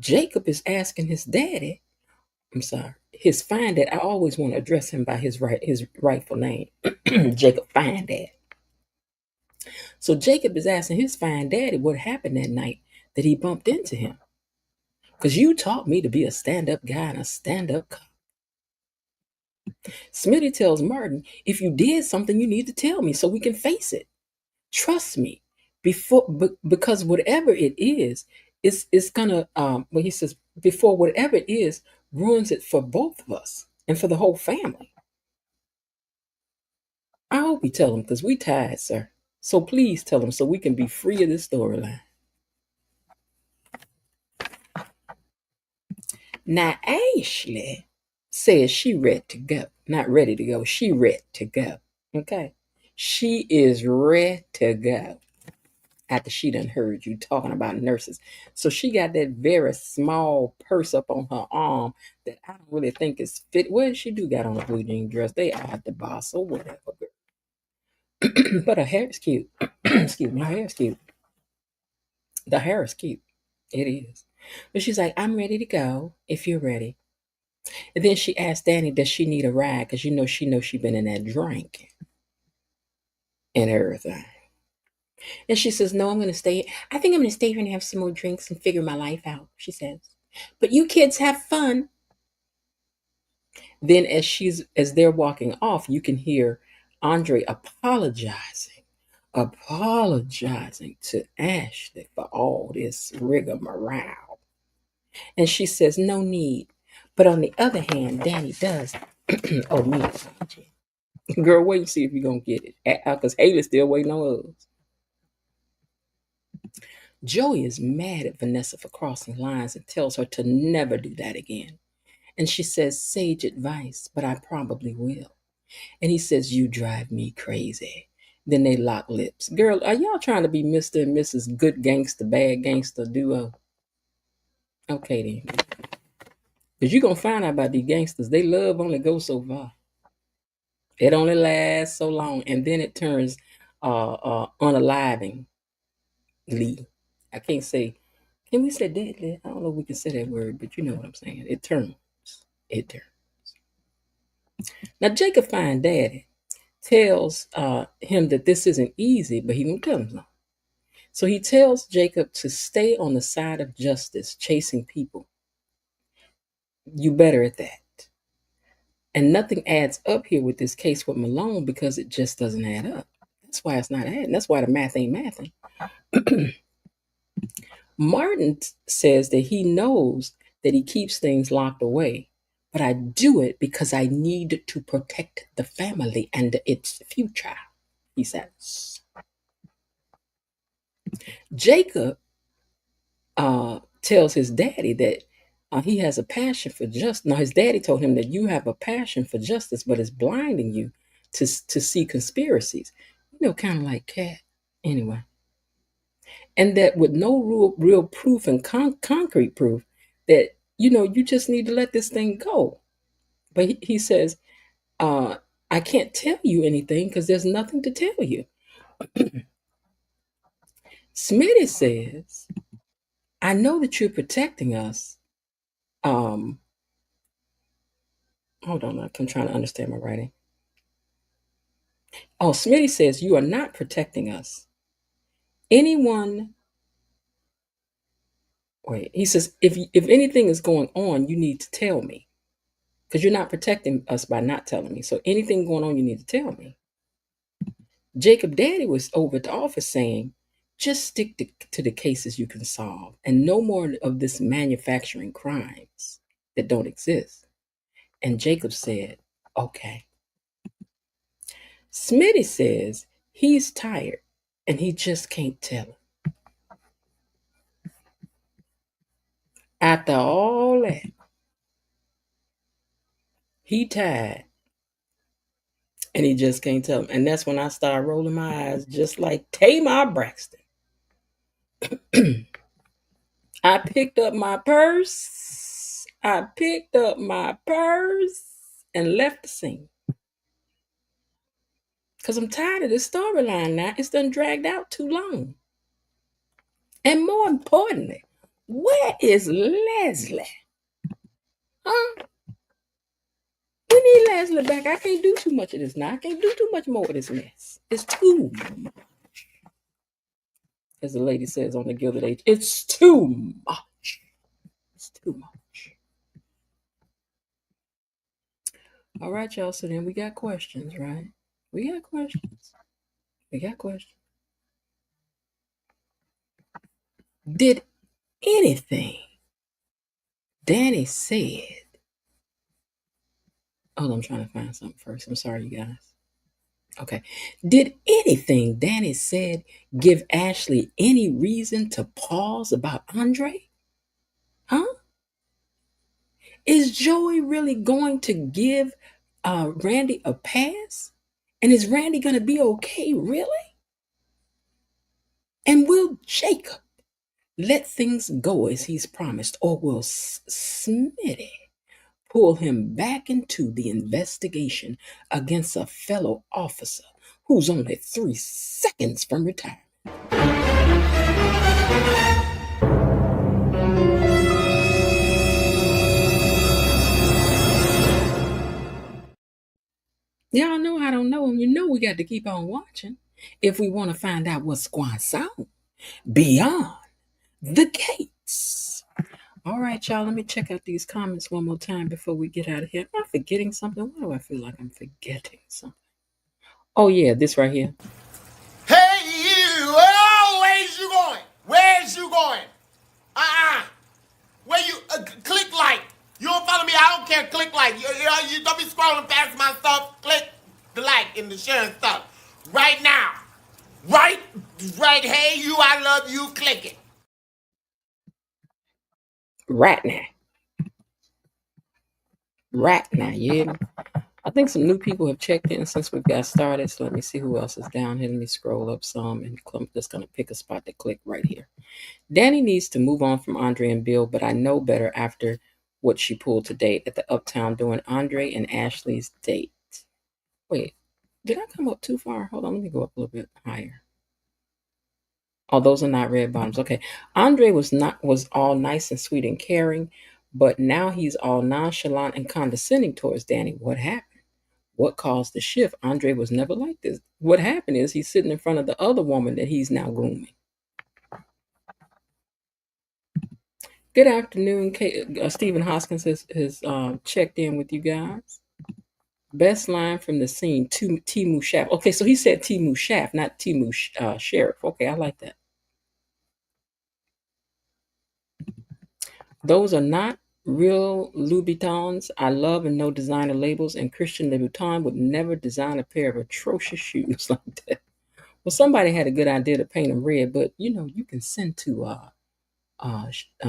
Jacob is asking his daddy, his fine dad. I always want to address him by his rightful name, Jacob Fine Dad. So Jacob is asking his fine daddy what happened that night that he bumped into him. Because you taught me to be a stand-up guy and a stand-up cop. Smitty tells Martin, if you did something, you need to tell me so we can face it. Trust me, because whatever it is, it's gonna. Well, he says before whatever it is ruins it for both of us and for the whole family. I hope you tell him because we tired, sir. So please tell him so we can be free of this storyline. Now, Ashley says she ready to go. Not ready to go. She ready to go. Okay. She is ready to go after she done heard you talking about nurses. So she got that very small purse up on her arm that I don't really think is fit. Well, she do got on a blue jean dress. They are at the boss or whatever. But her hair is cute. Excuse me, her hair is cute. The hair is cute. It is. But she's like, I'm ready to go if you're ready. And then she asked Danny, does she need a ride? Because she knows she been in that drink and everything. And she says, no, I'm going to stay. I think I'm going to stay here and have some more drinks and figure my life out, she says. But you kids have fun. Then as they're walking off, you can hear Andre apologizing to Ashley for all this rigmarole. And she says, no need. But on the other hand, Danny does. Oh, me. Girl, wait and see if you're going to get it. Because Haley's still waiting on us. Joey is mad at Vanessa for crossing lines and tells her to never do that again. And she says, sage advice, but I probably will. And he says, you drive me crazy. Then they lock lips. Girl, are y'all trying to be Mr. and Mrs. Good Gangster, Bad Gangster duo? Okay, then. Because you're going to find out about these gangsters. They love only go so far. It only lasts so long. And then it turns unaliving. Lee. I can't say, can we say deadly? I don't know if we can say that word, but you know what I'm saying. It turns. It turns. Now, Jacob find daddy, tells him that this isn't easy, but he won't tell him no. So he tells Jacob to stay on the side of justice, chasing people. You better at that. And nothing adds up here with this case with Malone because it just doesn't add up. That's why it's not adding. That's why the math ain't mathing. Martin says that he knows that he keeps things locked away, but I do it because I need to protect the family and its future, he says. Jacob tells his daddy that he has a passion for justice. Now, his daddy told him that you have a passion for justice, but it's blinding you to see conspiracies. You know, kind of like Cat. Anyway. And that with no real proof and concrete proof that, you just need to let this thing go. But he says, I can't tell you anything because there's nothing to tell you. Smitty says, I know that you're protecting us. Hold on, I'm trying to understand my writing. Oh, Smitty says, you are not protecting us. Anyone, wait, he says, if anything is going on, you need to tell me. Because you're not protecting us by not telling me. So anything going on, you need to tell me. Jacob Daddy was over at the office saying, just stick to the cases you can solve and no more of this manufacturing crimes that don't exist. And Jacob said, okay. Smitty says he's tired and he just can't tell him. After all that, he tired and he just can't tell him. And that's when I started rolling my eyes just like Tamar Braxton. I picked up my purse. And left the scene. Because I'm tired of this storyline now. It's done dragged out too long. And more importantly, where is Leslie? Huh? We need Leslie back. I can't do too much of this now. I can't do too much more of this mess. It's too much. As the lady says on the Gilded Age, it's too much. It's too much. All right, y'all. So then we got questions, right? We got questions. Did anything Danny said? Oh, I'm trying to find something first. I'm sorry, you guys. Okay. Did anything Danny said give Ashley any reason to pause about Andre? Huh? Is Joey really going to give Randy a pass? And is Randy going to be okay, really? And will Jacob let things go as he's promised, or will Smitty pull him back into the investigation against a fellow officer who's only 3 seconds from retirement? Yeah, I know I don't know, and you know we got to keep on watching if we want to find out what's going on beyond the gates. All right, y'all, let me check out these comments one more time before we get out of here. Am I forgetting something? Why do I feel like I'm forgetting something? Oh, yeah, this right here. Hey, you! Oh, where's you going? Where's you going? Uh-uh. Where you, click like. You don't follow me, I don't care, click like. You don't be scrolling past my stuff. Click the like and the share and stuff. Right now. Right, hey, you, I love you, click it. Right now. Right now, yeah. I think some new people have checked in since we've got started. So let me see who else is down here. Let me scroll up some and I'm just going to pick a spot to click right here. Danny needs to move on from Andre and Bill, but I know better after what she pulled today at the Uptown during Andre and Ashley's date. Wait, did I come up too far? Hold on, let me go up a little bit higher. Oh, those are not red bottoms. Okay. Andre was all nice and sweet and caring, but now he's all nonchalant and condescending towards Danny. What happened? What caused the shift? Andre was never like this. What happened is he's sitting in front of the other woman that he's now grooming. Good afternoon. Stephen Hoskins has checked in with you guys. Best line from the scene, Timu Shaft. Okay, so he said Timu Shaft, not Timu Sheriff. Okay, I like that. Those are not real Louboutins. I love and know designer labels, and Christian Louboutin would never design a pair of atrocious shoes like that. Well, somebody had a good idea to paint them red, but you know, you can send to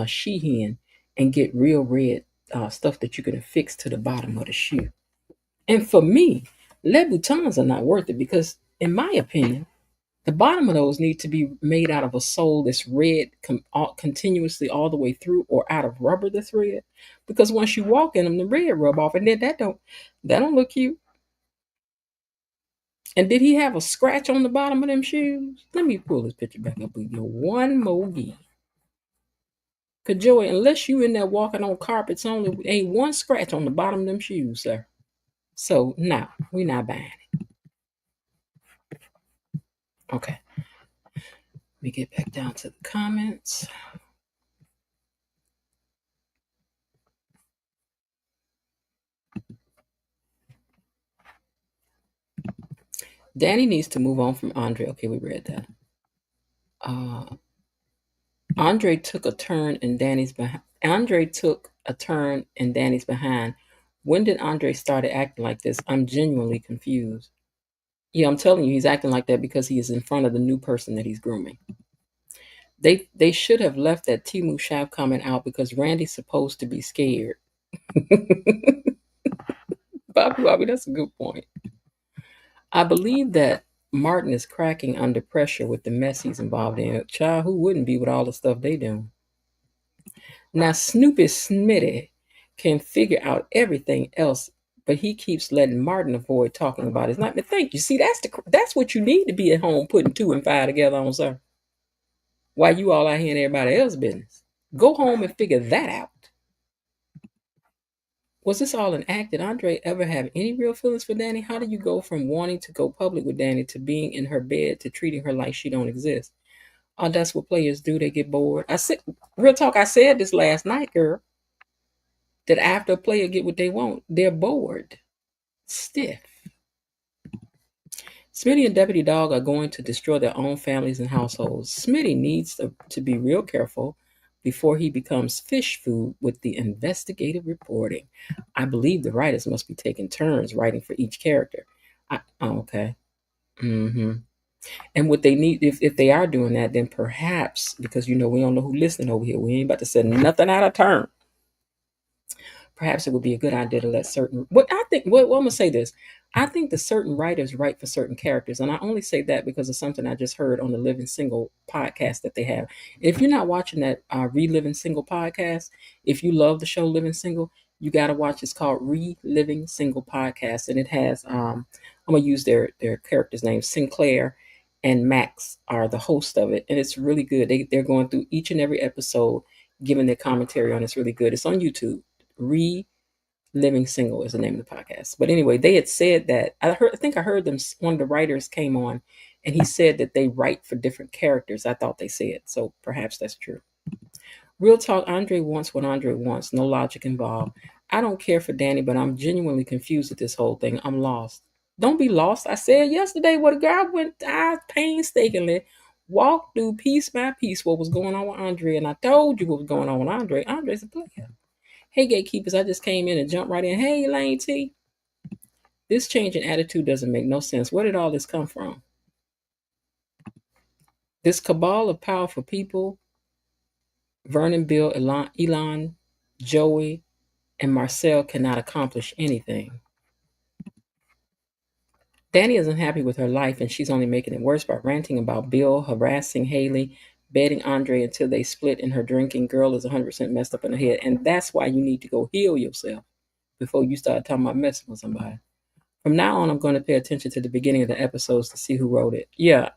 Sheehan and get real red stuff that you can affix to the bottom of the shoe. And for me, Louboutins are not worth it because, in my opinion, the bottom of those need to be made out of a sole that's red continuously all the way through, or out of rubber that's red. Because once you walk in them, the red rub off, and then that don't look cute. And did he have a scratch on the bottom of them shoes? Let me pull this picture back up with you one more again. Cause Joey, unless you in there walking on carpets only, ain't one scratch on the bottom of them shoes, sir. So no, we not buying it. Okay. Let me get back down to the comments. Danny needs to move on from Andre. Okay, we read that. Andre took a turn in Danny's behind. Andre took a turn in Danny's behind. When did Andre started acting like this? I'm genuinely confused. Yeah, I'm telling you, he's acting like that because he is in front of the new person that he's grooming. They should have left that Timu Shaft comment out because Randy's supposed to be scared. Bobby, that's a good point. I believe that Martin is cracking under pressure with the mess he's involved in. Child, who wouldn't be with all the stuff they do? Now, Snoopy Smitty can figure out everything else, but he keeps letting Martin avoid talking about his nightmare. Thank you. See, that's what you need to be at home putting 2 and 5 together on, sir. While you all out here in everybody else's business. Go home and figure that out. Was this all an act? Did Andre ever have any real feelings for Danny? How do you go from wanting to go public with Danny to being in her bed to treating her like she don't exist? Oh, that's what players do. They get bored. I said, real talk, I said this last night, girl, that after a player get what they want, they're bored. Stiff. Smitty and Deputy Dog are going to destroy their own families and households. Smitty needs to be real careful before he becomes fish food with the investigative reporting. I believe the writers must be taking turns writing for each character. Okay. Hmm. And what they need, if they are doing that, then perhaps, because we don't know who listening over here, we ain't about to say nothing out of turn. Perhaps it would be a good idea to let certain what I think well, I'm gonna say this. I think the certain writers write for certain characters, and I only say that because of something I just heard on the Living Single podcast that they have. If you're not watching that Reliving Single podcast, if you love the show Living Single, you got to watch. It's called Reliving Single podcast, and it has I'm gonna use their characters' names. Sinclair and Max are the host of it, and it's really good. They're going through each and every episode, giving their commentary on it. It's really good. It's on YouTube. Living Single is the name of the podcast. But anyway, they had said that I think I heard them. One of the writers came on, and he said that they write for different characters. I thought they said so. Perhaps that's true. Real talk. Andre wants what Andre wants. No logic involved. I don't care for Danny, but I'm genuinely confused at this whole thing. I'm lost. Don't be lost. I said yesterday what a girl I painstakingly walked through piece by piece what was going on with Andre, and I told you what was going on with Andre. Andre's a player. Hey, gatekeepers, I just came in and jumped right in. Hey, Elaine T. This change in attitude doesn't make no sense. Where did all this come from? This cabal of powerful people, Vernon, Bill, Elon, Joey, and Marcel cannot accomplish anything. Danny isn't happy with her life, and she's only making it worse by ranting about Bill, harassing Haley, begging Andre until they split, and her drinking girl is 100% messed up in the head. And that's why you need to go heal yourself before you start talking about messing with somebody. From now on, I'm going to pay attention to the beginning of the episodes to see who wrote it. Yeah.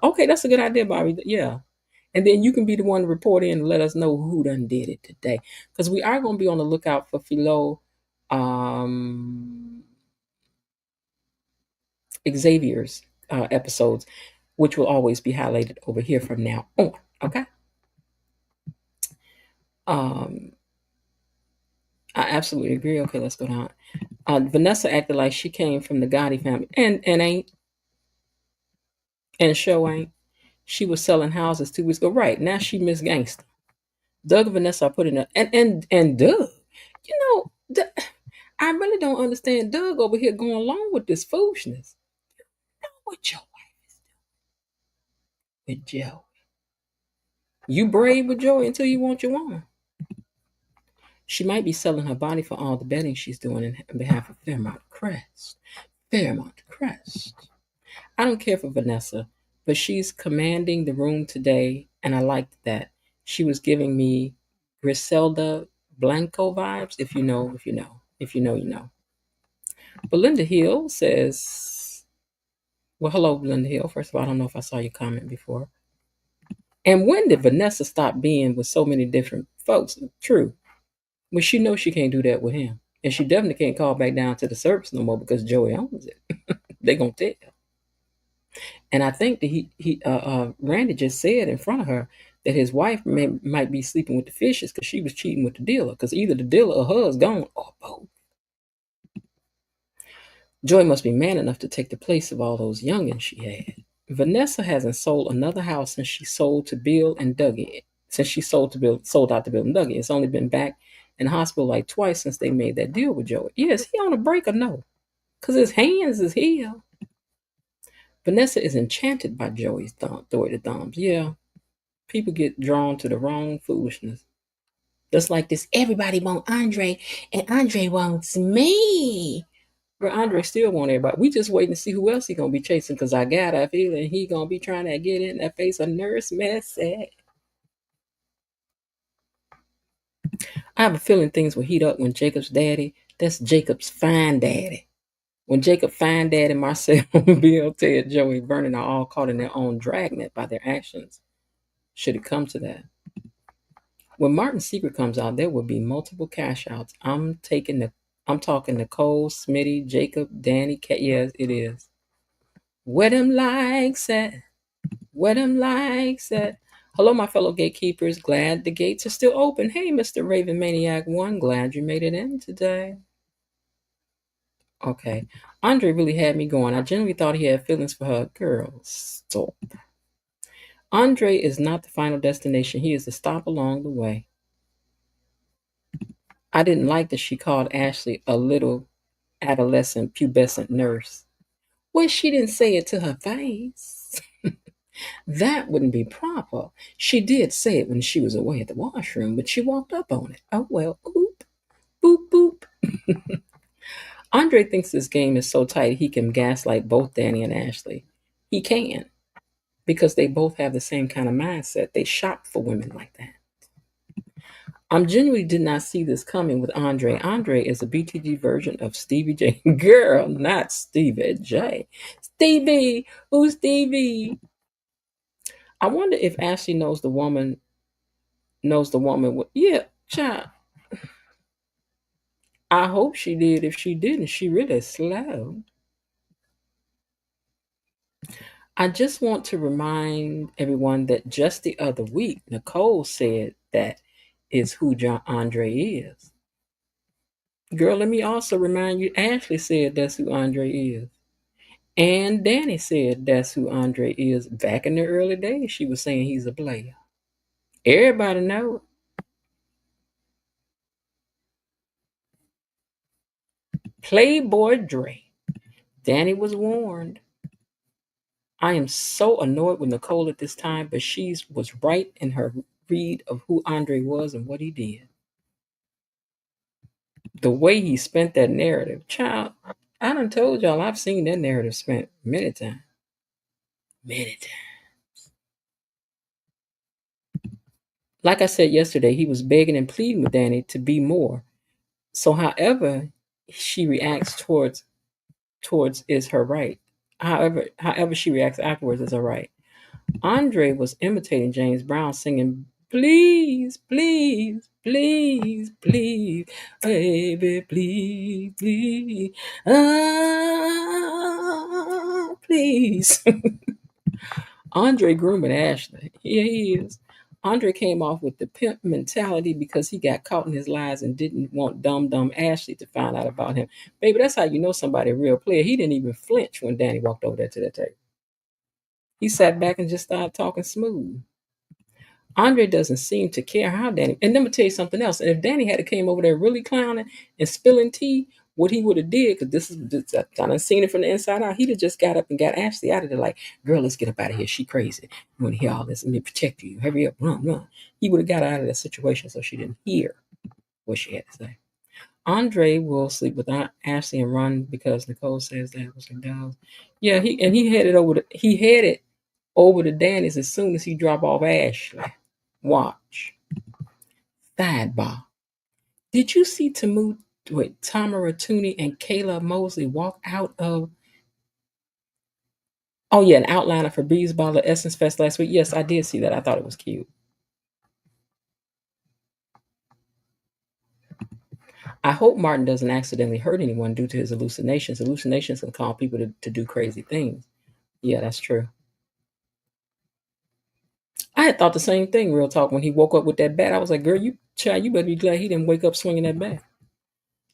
Okay, that's a good idea, Bobby. Yeah. And then you can be the one to report in and let us know who done did it today. Because we are going to be on the lookout for Philo Xavier's episodes, which will always be highlighted over here from now on. Okay. Um, I absolutely agree. Okay, let's go down. Vanessa acted like she came from the Gotti family and ain't, and show ain't. She was selling houses 2 weeks ago. Right now, she Miss Gangster. Doug and Vanessa are putting a and Doug. I really don't understand Doug over here going along with this foolishness. What your wife is doing with Joe? You brave with Joey until you want your woman. She might be selling her body for all the betting she's doing in behalf of Fairmont Crest. Fairmont Crest. I don't care for Vanessa, but she's commanding the room today, and I liked that. She was giving me Griselda Blanco vibes. If you know, if you know. If you know, you know. Belinda Hill says, well, hello, Belinda Hill. First of all, I don't know if I saw your comment before. And when did Vanessa stop being with so many different folks? True. Well, she knows she can't do that with him. And she definitely can't call back down to the service no more because Joey owns it. They're going to tell. And I think that Randy just said in front of her that his wife might be sleeping with the fishes because she was cheating with the dealer. Because either the dealer or her is gone or both. Joy must be man enough to take the place of all those youngins she had. Vanessa hasn't sold another house since she sold to Bill and Dougie. Since she sold out to Bill and Dougie. It's only been back in the hospital like twice since they made that deal with Joey. Yes, he on a break or no? Because his hands is healed. Vanessa is enchanted by Joey's authority thumbs. Yeah, people get drawn to the wrong foolishness. Just like this, everybody wants Andre, and Andre wants me. But Andre still want everybody. We just waiting to see who else he gonna be chasing. Cause I got a feeling he gonna be trying to get in that face of Nurse Messy. I have a feeling things will heat up when Jacob's daddy, that's Jacob's fine daddy. When Jacob fine daddy, Marcel, Bill, Ted, Joey, Vernon are all caught in their own dragnet by their actions. Should it come to that. When Martin's secret comes out, there will be multiple cash outs. I'm talking Nicole, Smitty, Jacob, Danny, Cat. Yes, it is. Where them likes at? Where them likes at? Hello, my fellow gatekeepers. Glad the gates are still open. Hey, Mr. Raven Maniac 1. Glad you made it in today. Okay. Andre really had me going. I genuinely thought he had feelings for her. Girl, stop. Andre is not the final destination. He is the stop along the way. I didn't like that she called Ashley a little adolescent, pubescent nurse. Well, she didn't say it to her face. That wouldn't be proper. She did say it when she was away at the washroom, but she walked up on it. Oh well, oop, boop, boop. Andre thinks this game is so tight he can gaslight both Danny and Ashley. He can, because they both have the same kind of mindset. They shop for women like that. Genuinely did not see this coming with Andre. Andre is a BTG version of Stevie J. Girl, not Stevie J. Stevie, who's Stevie? I wonder if Ashley knows the woman. Yeah, child. I hope she did. If she didn't, she really slow. I just want to remind everyone that just the other week, Nicole said that is who John Andre is. Girl, let me also remind you, Ashley said that's who Andre is. And Danny said that's who Andre is. Back in the early days, she was saying he's a player. Everybody know. Playboy Dre. Danny was warned. I am so annoyed with Nicole at this time, but she was right in her read of who Andre was and what he did. The way he spent that narrative, child, I done told y'all I've seen that narrative spent many times. Many times. Like I said yesterday, he was begging and pleading with Danny to be more. So however she reacts towards is her right. However she reacts afterwards is her right. Andre was imitating James Brown singing, please, please, please, please, baby, please, please, please. Andre grooming Ashley. Here he is. Andre came off with the pimp mentality because he got caught in his lies and didn't want dumb Ashley to find out about him. Baby, that's how you know somebody a real player. He didn't even flinch when Danny walked over there to that table. He sat back and just started talking smooth. Andre doesn't seem to care how Danny. And let me tell you something else. And if Danny had came over there really clowning and spilling tea, what he would have did, because this I done seen it from the inside out. He'd have just got up and got Ashley out of there like, girl, let's get up out of here. She crazy. You want to hear all this? Let me protect you. Hurry up, run, run. He would have got out of that situation so she didn't hear what she had to say. Andre will sleep with Ashley and run because Nicole says that was her dog. Yeah, he headed over to Danny's as soon as he drop off Ashley. Watch. Sidebar. Did you see Tamara Tooney and Kayla Mosley walk out of an outline of Febreze bottle at Essence Fest last week? Yes, I did see that. I thought it was cute. I hope Martin doesn't accidentally hurt anyone due to his hallucinations. Hallucinations can cause people to do crazy things. Yeah, that's true. I had thought the same thing, real talk, when he woke up with that bat. I was like, girl, you better be glad he didn't wake up swinging that bat.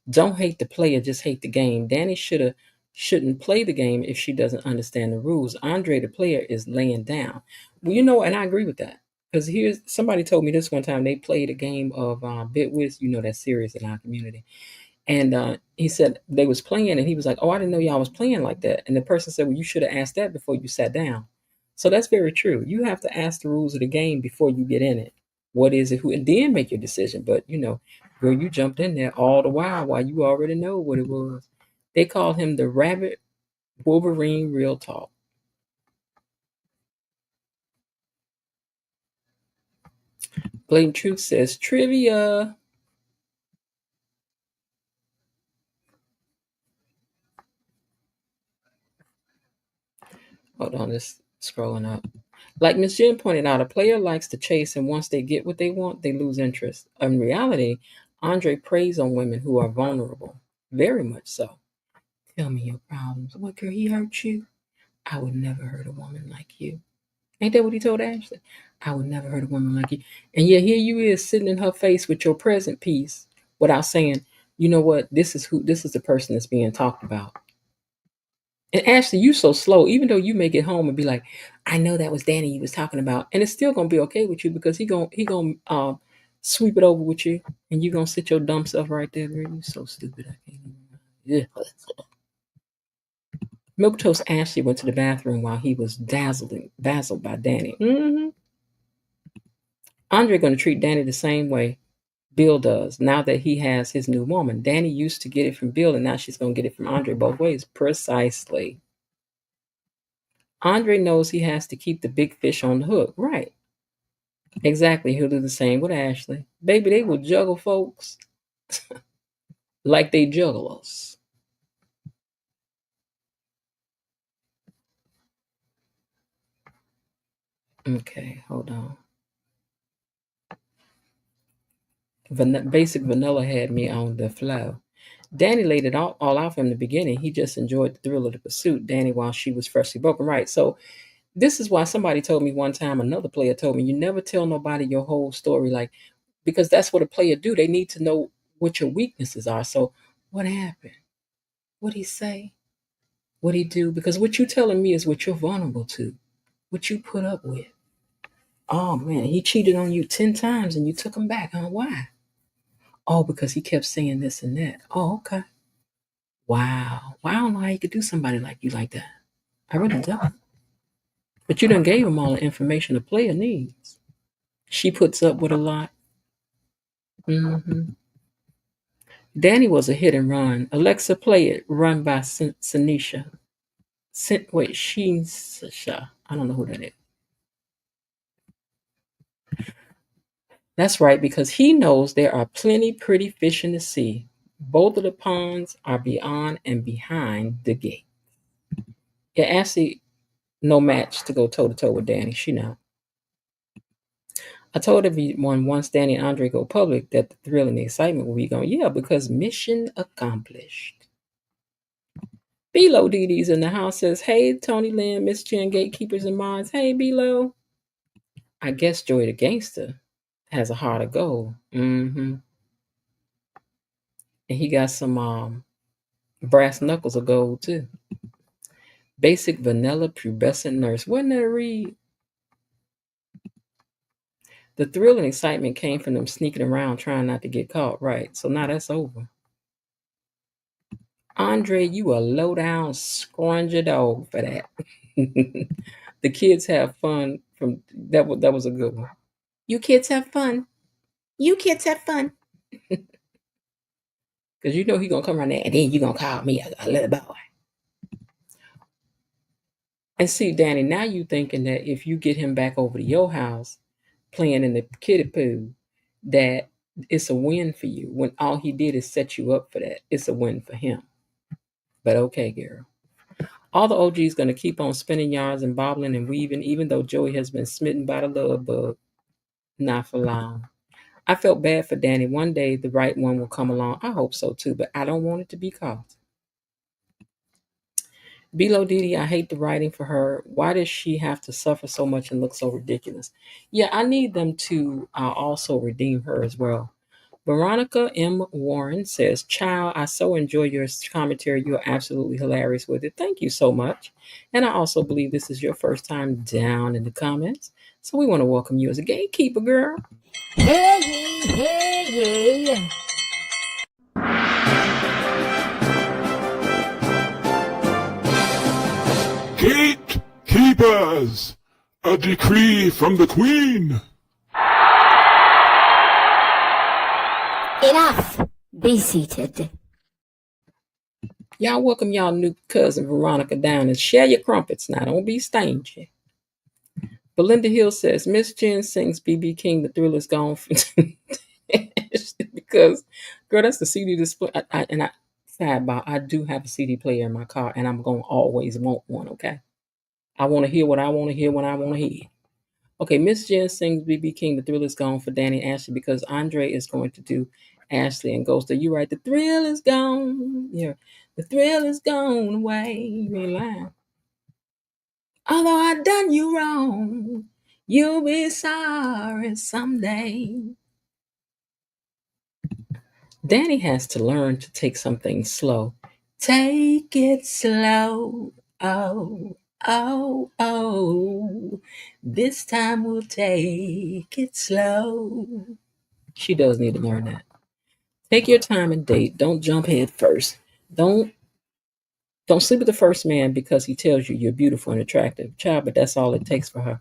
Don't hate the player, just hate the game. Danny shouldn't play the game if she doesn't understand the rules. Andre, the player, is laying down. Well, and I agree with that. Because here's somebody told me this one time they played a game of Bitwiz, that's serious in our community. And he said they was playing, and he was like, "Oh, I didn't know y'all was playing like that." And the person said, "Well, you should have asked that before you sat down." So that's very true. You have to ask the rules of the game before you get in it. What is it? Who? And then make your decision. But girl, you jumped in there all the while you already know what it was. They called him the Rabbit Wolverine. Real talk. Blatant Truth says trivia. Hold on, just scrolling up. Like Miss Jen pointed out, a player likes to chase, and once they get what they want, they lose interest. In reality, Andre preys on women who are vulnerable, very much so. Tell me your problems. What, girl, he hurt you? I would never hurt a woman like you. Ain't that what he told Ashley? I would never hurt a woman like you. And yet here you is sitting in her face with your present piece without saying, you know what, this is the person that's being talked about. And Ashley, you so slow, even though you may get home and be like, I know that was Danny you was talking about. And it's still gonna be okay with you because he gonna sweep it over with you and you gonna sit your dumb self right there. Girl, you so stupid. I can't even. Yeah. Milquetoast Ashley went to the bathroom while he was dazzled by Danny. Andre going to treat Danny the same way Bill does now that he has his new woman. Danny used to get it from Bill, and now she's going to get it from Andre both ways. Precisely. Andre knows he has to keep the big fish on the hook. Right. Exactly. He'll do the same with Ashley. Baby, they will juggle folks like they juggle us. Okay, hold on. Basic vanilla had me on the flow. Danny laid it all out from the beginning. He just enjoyed the thrill of the pursuit, Danny, while she was freshly broken. Right. So this is why somebody told me one time, another player told me, you never tell nobody your whole story, like, because that's what a player do. They need to know what your weaknesses are. So what happened? What'd he say? What'd he do? Because what you telling me is what you're vulnerable to, what you put up with. Oh man, he cheated on you 10 times and you took him back, huh? Why? Oh, because he kept saying this and that. Oh, okay. Wow. Well, I don't know how you could do somebody like you like that. I really don't. But you done gave him all the information a player needs. She puts up with a lot. Danny was a hit and run. Alexa, play it. Run by Sinisha. Wait, Sha. I don't know who that is. That's right, because he knows there are plenty pretty fish in the sea. Both of the ponds are beyond and behind the gate. Yeah, Ashley, no match to go toe to toe with Danny. She know. I told everyone once Danny and Andre go public that the thrill and the excitement will be gone. Yeah, because mission accomplished. B-Lo Dee Dee's in the house says, hey, Tony Lynn, Miss Chen, Gatekeepers and Mods. Hey, B-Lo. I guess Joey the Gangster has a heart of gold. And he got some brass knuckles of gold, too. Basic vanilla pubescent nurse. Wasn't that a read? The thrill and excitement came from them sneaking around trying not to get caught. Right. So now that's over. Andre, you a low down scrunger dog for that. The kids have fun from that. That was a good one. You kids have fun. You kids have fun. Because you know he gonna come around there and then you gonna call me a little boy. And see, Danny, now you thinking that if you get him back over to your house playing in the kiddie pool, that it's a win for you. When all he did is set you up for that. It's a win for him. But okay, girl. All the OG's gonna keep on spinning yards and bobbling and weaving, even though Joey has been smitten by the love bug. Not for long. I felt bad for Danny. One day the right one will come along. I hope so too, but I don't want it to be caught. Below Didi, I hate the writing for her. Why does she have to suffer so much and look so ridiculous? Yeah, I need them to also redeem her as well. Veronica M. Warren says, Child, I so enjoy your commentary. You are absolutely hilarious with it. Thank you so much. And I also believe this is your first time down in the comments. So we want to welcome you as a gatekeeper, girl. Hey, hey, Gatekeepers! A decree from the Queen! Enough. Be seated. Y'all welcome y'all new cousin Veronica down and share your crumpets now. Don't be stingy. Belinda Hill says, Miss Jen sings BB King, the thrill is gone. Because, girl, that's the CD display. Sidebar, I do have a CD player in my car, and I'm going to always want one, okay? I want to hear what I want to hear when I want to hear. Okay, Miss Jen sings BB King, the thrill is gone for Danny and Ashley because Andre is going to do Ashley and goes to you right. The thrill is gone. Yeah, the thrill is gone away. You ain't lying. Although I done you wrong, you'll be sorry someday. Danny has to learn to take something slow. Take it slow. Oh, oh, oh. This time we'll take it slow. She does need to learn that. Take your time and date. Don't jump head first. Don't Don't sleep with the first man because he tells you you're beautiful and attractive. Child, but that's all it takes for her.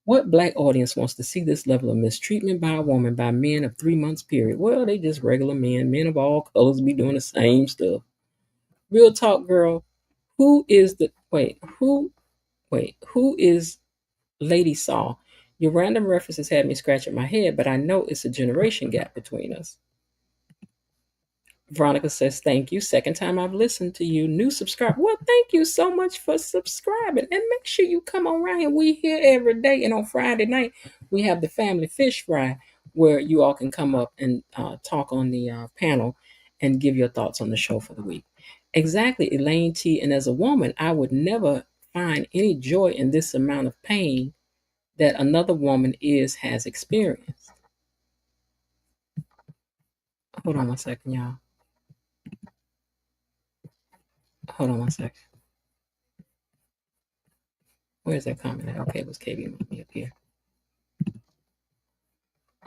What black audience wants to see this level of mistreatment by a woman by men of 3 months period? Well, they just regular men. Men of all colors be doing the same stuff. Real talk, girl. Who is the who is Lady Saw? Your random references had me scratching my head, but I know it's a generation gap between us. Veronica says, thank you. Second time I've listened to you. New subscriber. Well, thank you so much for subscribing. And make sure you come around here. We here every day. And on Friday night, we have the family fish fry where you all can come up and talk on the panel and give your thoughts on the show for the week. Exactly, Elaine T. And as a woman, I would never find any joy in this amount of pain that another woman has experienced. Hold on one second, y'all. Hold on one second. Where's that comment at? Okay, it was KB up here.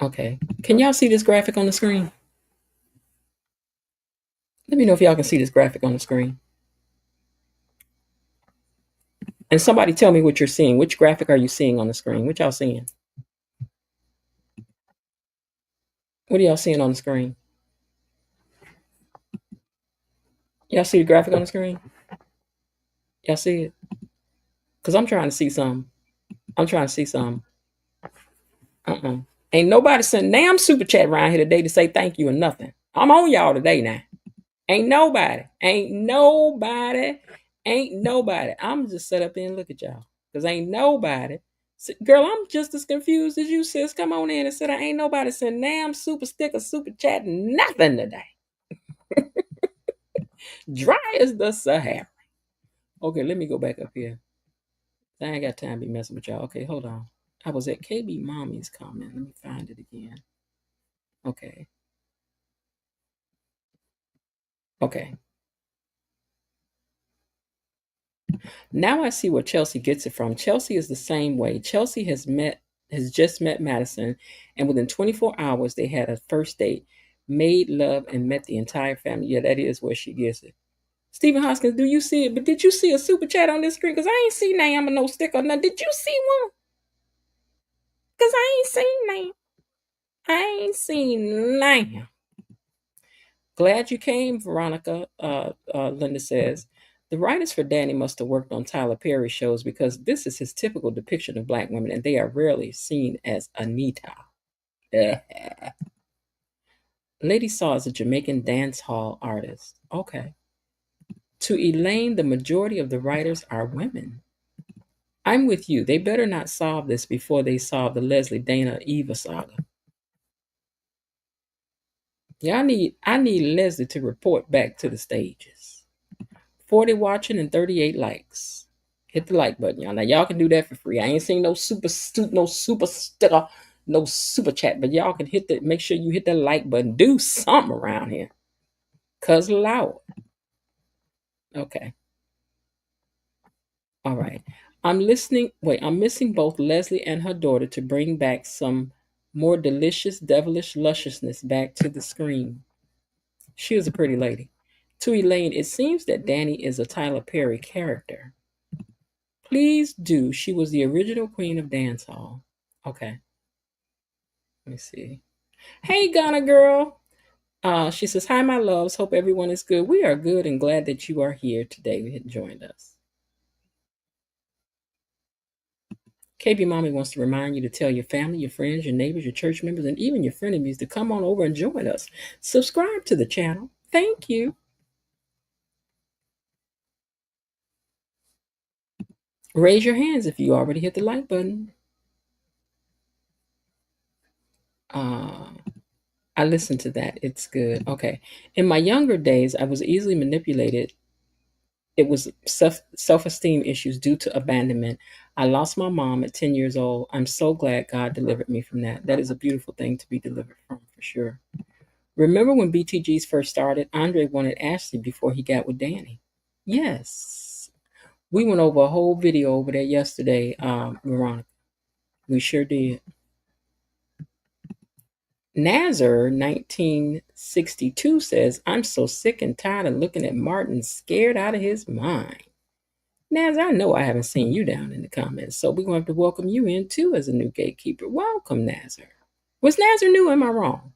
Okay. Can y'all see this graphic on the screen? Let me know if y'all can see this graphic on the screen. And somebody tell me what you're seeing. Which graphic are you seeing on the screen? What y'all seeing? What are y'all seeing on the screen? Y'all see the graphic on the screen? Y'all see it? Because I'm trying to see some. I'm trying to see some. Ain't nobody sent damn super chat around here today to say thank you or nothing. I'm on y'all today now. Ain't nobody. I'm just set up there and look at y'all. Because ain't nobody. Girl, I'm just as confused as you, sis. Come on in and sit down. Ain't nobody sent damn super sticker, super chat, nothing today. Dry as the Sahara. Okay, let me go back up here. I ain't got time to be messing with y'all. Okay, hold on. I was at KB Mommy's comment. Let me find it again. Okay. Now I see where Chelsea gets it from. Chelsea is the same way. Chelsea has just met Madison, and within 24 hours they had a first date, made love, and met the entire family. Yeah, that is where she gets it. Stephen Hoskins, do you see it? But did you see a super chat on this screen? Because I ain't seen name or no sticker. Now, did you see one? Because I ain't seen name. I ain't seen name. Glad you came, Veronica. Linda says, the writers for Danny must have worked on Tyler Perry shows because this is his typical depiction of black women, and they are rarely seen as Anita. Lady Saw is a Jamaican dance hall artist. Okay. To Elaine, the majority of the writers are women. I'm with you. They better not solve this before they solve the Leslie Dana Eva saga. Yeah, I need Leslie to report back to the stages. 40 watching and 38 likes. Hit the like button, y'all. Now y'all can do that for free. I ain't seen no super sticker, no super chat, but y'all can make sure you hit that like button. Do something around here. Cuz loud. Okay. All right. I'm missing both Leslie and her daughter to bring back some more delicious, devilish lusciousness back to the screen. She is a pretty lady. To Elaine, it seems that Danny is a Tyler Perry character. Please do. She was the original queen of dancehall. Okay. Let me see. Hey, Ghana girl. She says, hi, my loves. Hope everyone is good. We are good and glad that you are here today and joined us. KB Mommy wants to remind you to tell your family, your friends, your neighbors, your church members, and even your frenemies to come on over and join us. Subscribe to the channel. Thank you. Raise your hands if you already hit the like button. I listened to that. It's good. Okay. In my younger days, I was easily manipulated. It was self-esteem issues due to abandonment. I lost my mom at 10 years old. I'm so glad God delivered me from that. That is a beautiful thing to be delivered from, for sure. Remember when BTGs first started? Andre wanted Ashley before he got with Danny. Yes. We went over a whole video over there yesterday, Veronica. We sure did. Nazar 1962 says, I'm so sick and tired of looking at Martin scared out of his mind. Nazar, I know I haven't seen you down in the comments, so we're going to have to welcome you in too as a new gatekeeper. Welcome, Nazar. Was Nazar new or am I wrong?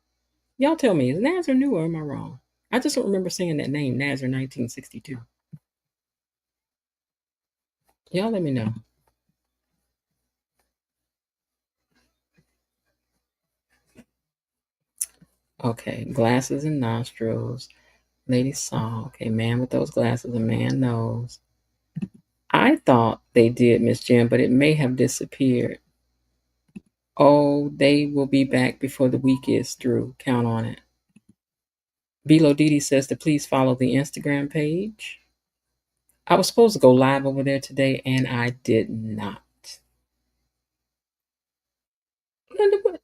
Y'all tell me, is Nazar new or am I wrong? I just don't remember saying that name, Nazar 1962. Y'all let me know. Okay, glasses and nostrils. Lady saw. Okay, man with those glasses, a man knows. I thought they did, Miss Jim, but it may have disappeared. Oh, they will be back before the week is through. Count on it. Bilo Didi says to please follow the Instagram page. I was supposed to go live over there today, and I did not. Linda, what?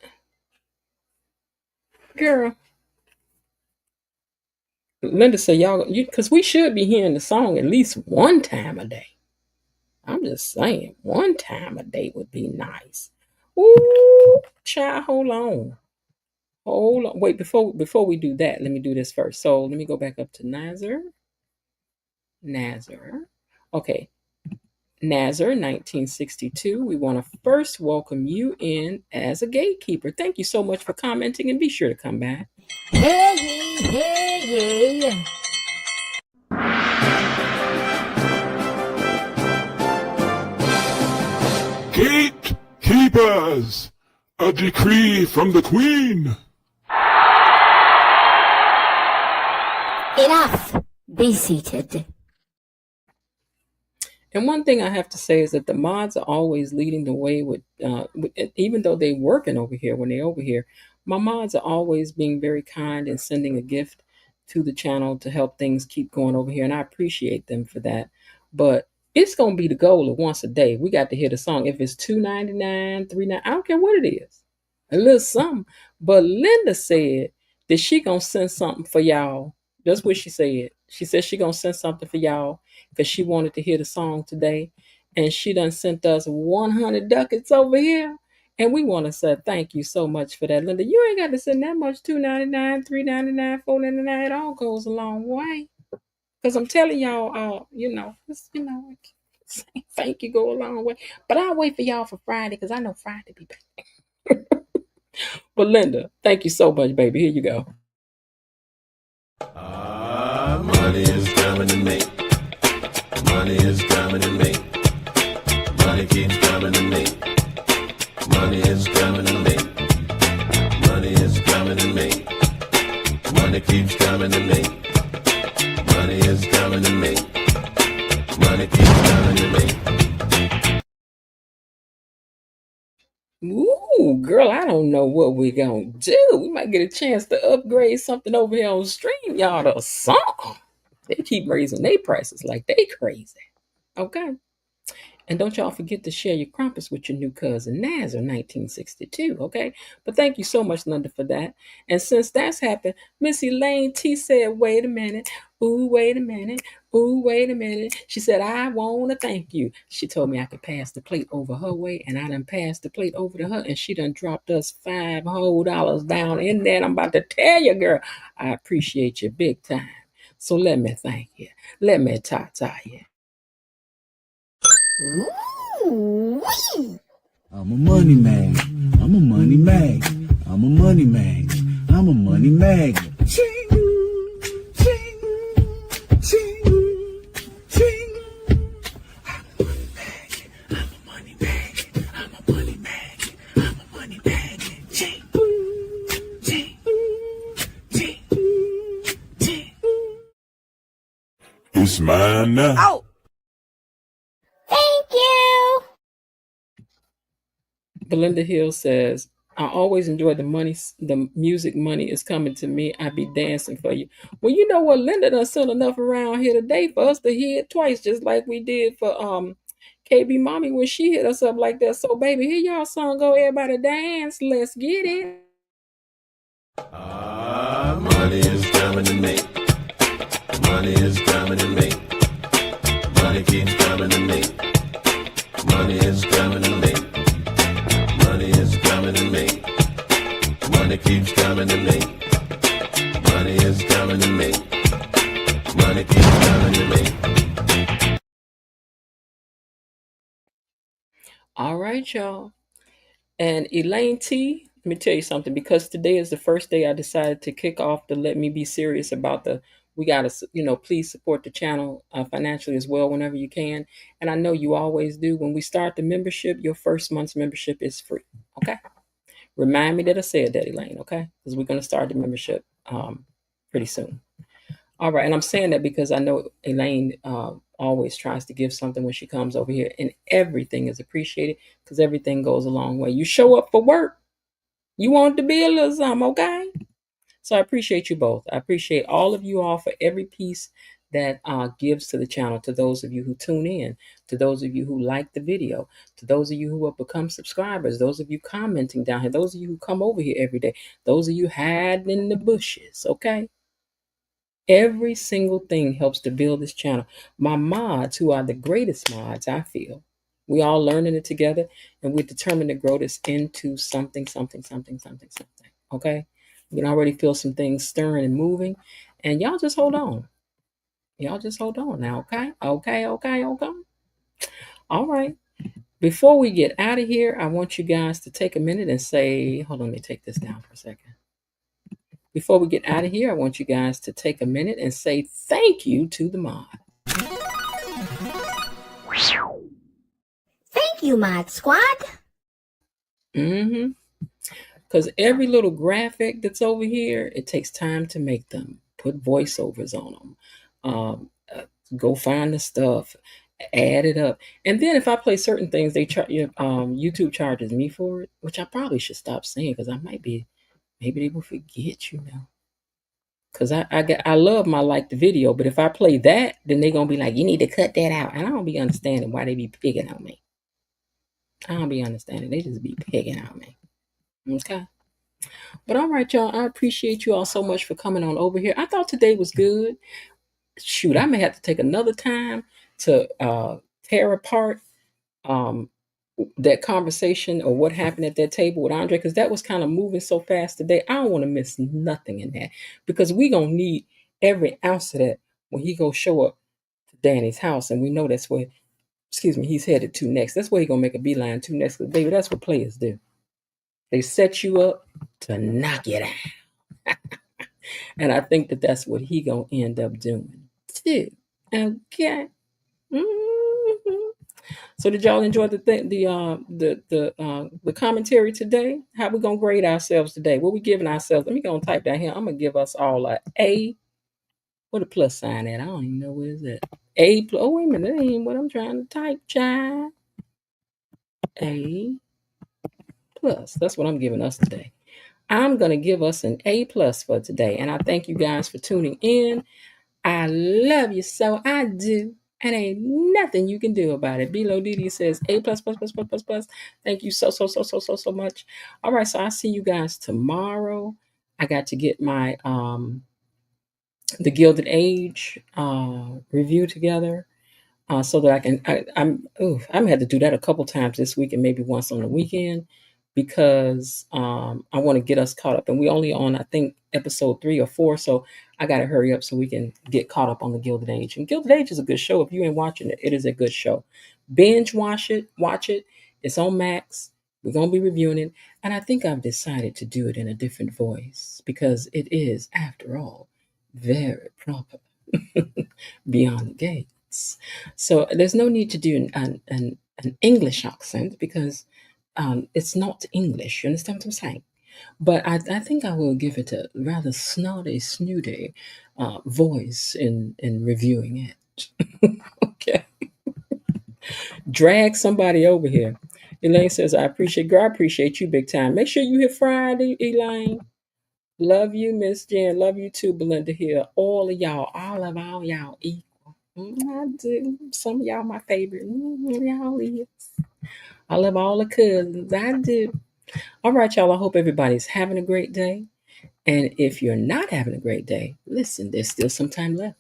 Girl. Linda said, y'all, because we should be hearing the song at least one time a day. I'm just saying, one time a day would be nice. Ooh, child, hold on. Hold on. Wait, before we do that, let me do this first. So let me go back up to Nazar. Okay. Nazar, 1962. We want to first welcome you in as a gatekeeper. Thank you so much for commenting and be sure to come back. Hear ye, hear ye. Gatekeepers! A decree from the Queen! Enough. Be seated. And one thing I have to say is that the mods are always leading the way with even though they're working over here, when they're over here, my mods are always being very kind and sending a gift to the channel to help things keep going over here. And I appreciate them for that. But it's going to be the goal of once a day. We got to hear the song. If it's $2.99, $3.99, I don't care what it is. A little something. But Linda said that she going to send something for y'all. That's what she said. She said she going to send something for y'all because she wanted to hear the song today. And she done sent us 100 ducats over here. And we want to say thank you so much for that, Linda. You ain't got to send that much, $2.99, $3.99, $4.99. It all goes a long way. Because I'm telling y'all, thank you go a long way. But I'll wait for y'all for Friday because I know Friday be back. But Linda, thank you so much, baby. Here you go. Money is coming to me. Money is coming to me. Money keeps coming to me. Money is coming to me. Money is coming to me. Money keeps coming to me. Money is coming to me. Money keeps coming to me. Ooh, girl, I don't know what we're going to do. We might get a chance to upgrade something over here on stream, y'all, or something. They keep raising their prices like they crazy. Okay. And don't y'all forget to share your crumpets with your new cousin, Nazar, 1962, okay? But thank you so much, Linda, for that. And since that's happened, Miss Elaine T said, wait a minute. Ooh, wait a minute. Ooh, wait a minute. She said, I want to thank you. She told me I could pass the plate over her way, and I done passed the plate over to her, and she done dropped us $5 whole down in there. And I'm about to tell you, girl, I appreciate you big time. So let me thank you. Let me ta-ta you. Ooh-wee. I'm a money man. I'm a money mag. I'm a money mag. I'm a money mag. Ching, ching, ching, ching. I'm a money mag. I'm a money mag. I'm a money mag. Ching, ching, ching, ching. It's mine now. Oh. Thank you. Belinda Hill says, I always enjoy the music money is coming to me. I be dancing for you. Well, you know what? Linda done sent enough around here today for us to hear it twice, just like we did for KB Mommy when she hit us up like that. So, baby, here y'all song go. Everybody dance. Let's get it. Money is coming to me. Money is coming to me. Money keeps coming to me. Money is coming to me. Money is coming to me. Money keeps coming. coming to me. Money is coming to me. Money keeps coming to me. All right, y'all. And Elaine T, let me tell you something, because today is the first day I decided to kick off to let me be serious about we got to, please support the channel financially as well whenever you can. And I know you always do. When we start the membership, your first month's membership is free. Okay. Remind me that I said that, Elaine. Okay. Because we're going to start the membership pretty soon. All right. And I'm saying that because I know Elaine always tries to give something when she comes over here, and everything is appreciated because everything goes a long way. You show up for work, you want to be a little something, okay? So I appreciate you both. I appreciate all of you all for every piece that gives to the channel, to those of you who tune in, to those of you who like the video, to those of you who have become subscribers, those of you commenting down here, those of you who come over here every day, those of you hiding in the bushes, okay? Every single thing helps to build this channel. My mods, who are the greatest mods, I feel, we all learning it together, and we're determined to grow this into something, something, something, something, something. Okay? We can already feel some things stirring and moving, and y'all just hold on. Y'all just hold on now, okay? Okay, okay, okay. All right. Before we get out of here, I want you guys to take a minute and say, hold on, let me take this down for a second. Before we get out of here, I want you guys to take a minute and say thank you to the mod. Thank you, Mod Squad. Mm-hmm. Because every little graphic that's over here, it takes time to make them. Put voiceovers on them. Go find the stuff, add it up, and then if I play certain things, they YouTube charges me for it, which I probably should stop saying because maybe they will forget, Because I love my like the video, but if I play that, then they're gonna be like, you need to cut that out, and I don't be understanding why they be picking on me. I don't be understanding. They just be picking on me. Okay. But all right, y'all. I appreciate you all so much for coming on over here. I thought today was good. Shoot, I may have to take another time to tear apart um, that conversation or what happened at that table with Andre, because that was kind of moving so fast today. I don't want to miss nothing in that, because we gonna need every ounce of that when he go show up to Danny's house, and we know that's where, he's headed to next. That's where he gonna make a beeline to next. Because baby, that's what players do. They set you up to knock it out. And I think that that's what he gonna end up doing too. Okay. Mhm. So did y'all enjoy the commentary today? How we gonna grade ourselves today? What we giving ourselves? Let me go and type that here. I'm gonna give us all a A. What a plus sign at? I don't even know where is that. A plus. Oh wait a minute, that ain't what I'm trying to type, child. A plus. That's what I'm giving us today. I'm gonna give us an A plus for today, and I thank you guys for tuning in. I love you, so I do. And ain't nothing you can do about it. Below Didi says A plus plus plus plus plus plus. Thank you so much. All right, so I'll see you guys tomorrow. I got to get my the Gilded Age review together. So that I can, I'm had to do that a couple times this week and maybe once on the weekend, because I want to get us caught up, and we only on, I think, episode 3 or 4, so I got to hurry up so we can get caught up on the Gilded Age. And Gilded Age is a good show. If you ain't watching it, it is a good show. Binge watch it. It's on Max. We're gonna be reviewing it, and I think I've decided to do it in a different voice because it is, after all, very proper. Beyond the Gates. So there's no need to do an English accent because it's not English. You understand what I'm saying? But I think I will give it a rather snooty voice in reviewing it. Okay. Drag somebody over here. Elaine says, I appreciate you big time. Make sure you hit Friday, Elaine. Love you, Miss Jen. Love you too, Belinda here. All of y'all, all y'all equal. I do. Some of y'all my favorite. Y'all is. I love all the cousins. I do. All right, y'all. I hope everybody's having a great day. And if you're not having a great day, listen, there's still some time left.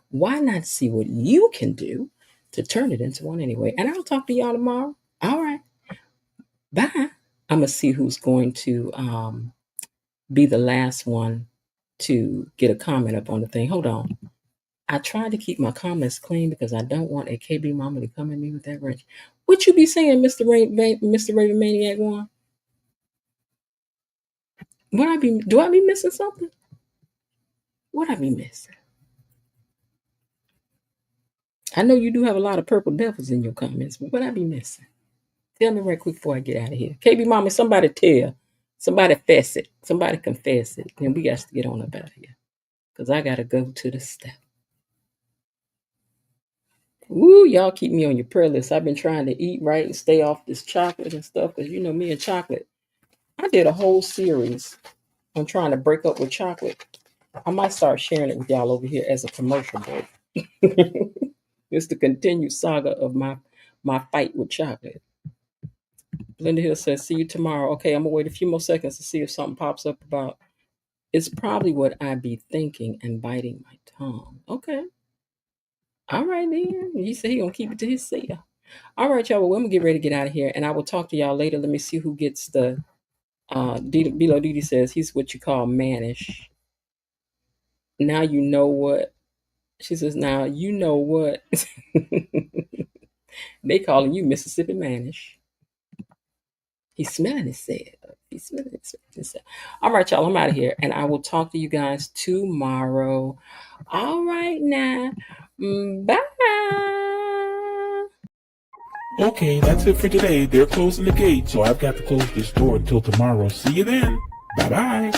Why not see what you can do to turn it into one anyway? And I'll talk to y'all tomorrow. All right. Bye. I'm going to see who's going to be the last one to get a comment up on the thing. Hold on. I tried to keep my comments clean because I don't want a KB mama to come at me with that wrench. What you be saying, Mr. Raven Maniac one? Do I be missing something? What I be missing? I know you do have a lot of purple devils in your comments, but what I be missing? Tell me right quick before I get out of here. KB mama, somebody tell. Somebody fess it. Somebody confess it. Then we got to get on up out of here. Because I got to go to the step. Ooh, y'all keep me on your prayer list. I've been trying to eat right and stay off this chocolate and stuff. Because you know me and chocolate. I did a whole series on trying to break up with chocolate. I might start sharing it with y'all over here as a commercial break. It's the continued saga of my fight with chocolate. Linda Hill says, see you tomorrow. Okay, I'm going to wait a few more seconds to see if something pops up about it's probably what I be thinking and biting my tongue. Okay. All right, then. He said he going to keep it to himself. All right, y'all. Well, I'm going to get ready to get out of here, and I will talk to y'all later. Let me see who gets the Bilo Didi says he's what you call mannish. Now you know what. She says, now you know what. They calling you Mississippi mannish. He's smelling himself. He's smelling himself. All right, y'all. I'm out of here, and I will talk to you guys tomorrow. All right, now. Bye. Okay, that's it for today. They're closing the gate, so I've got to close this door until tomorrow. See you then. Bye-bye.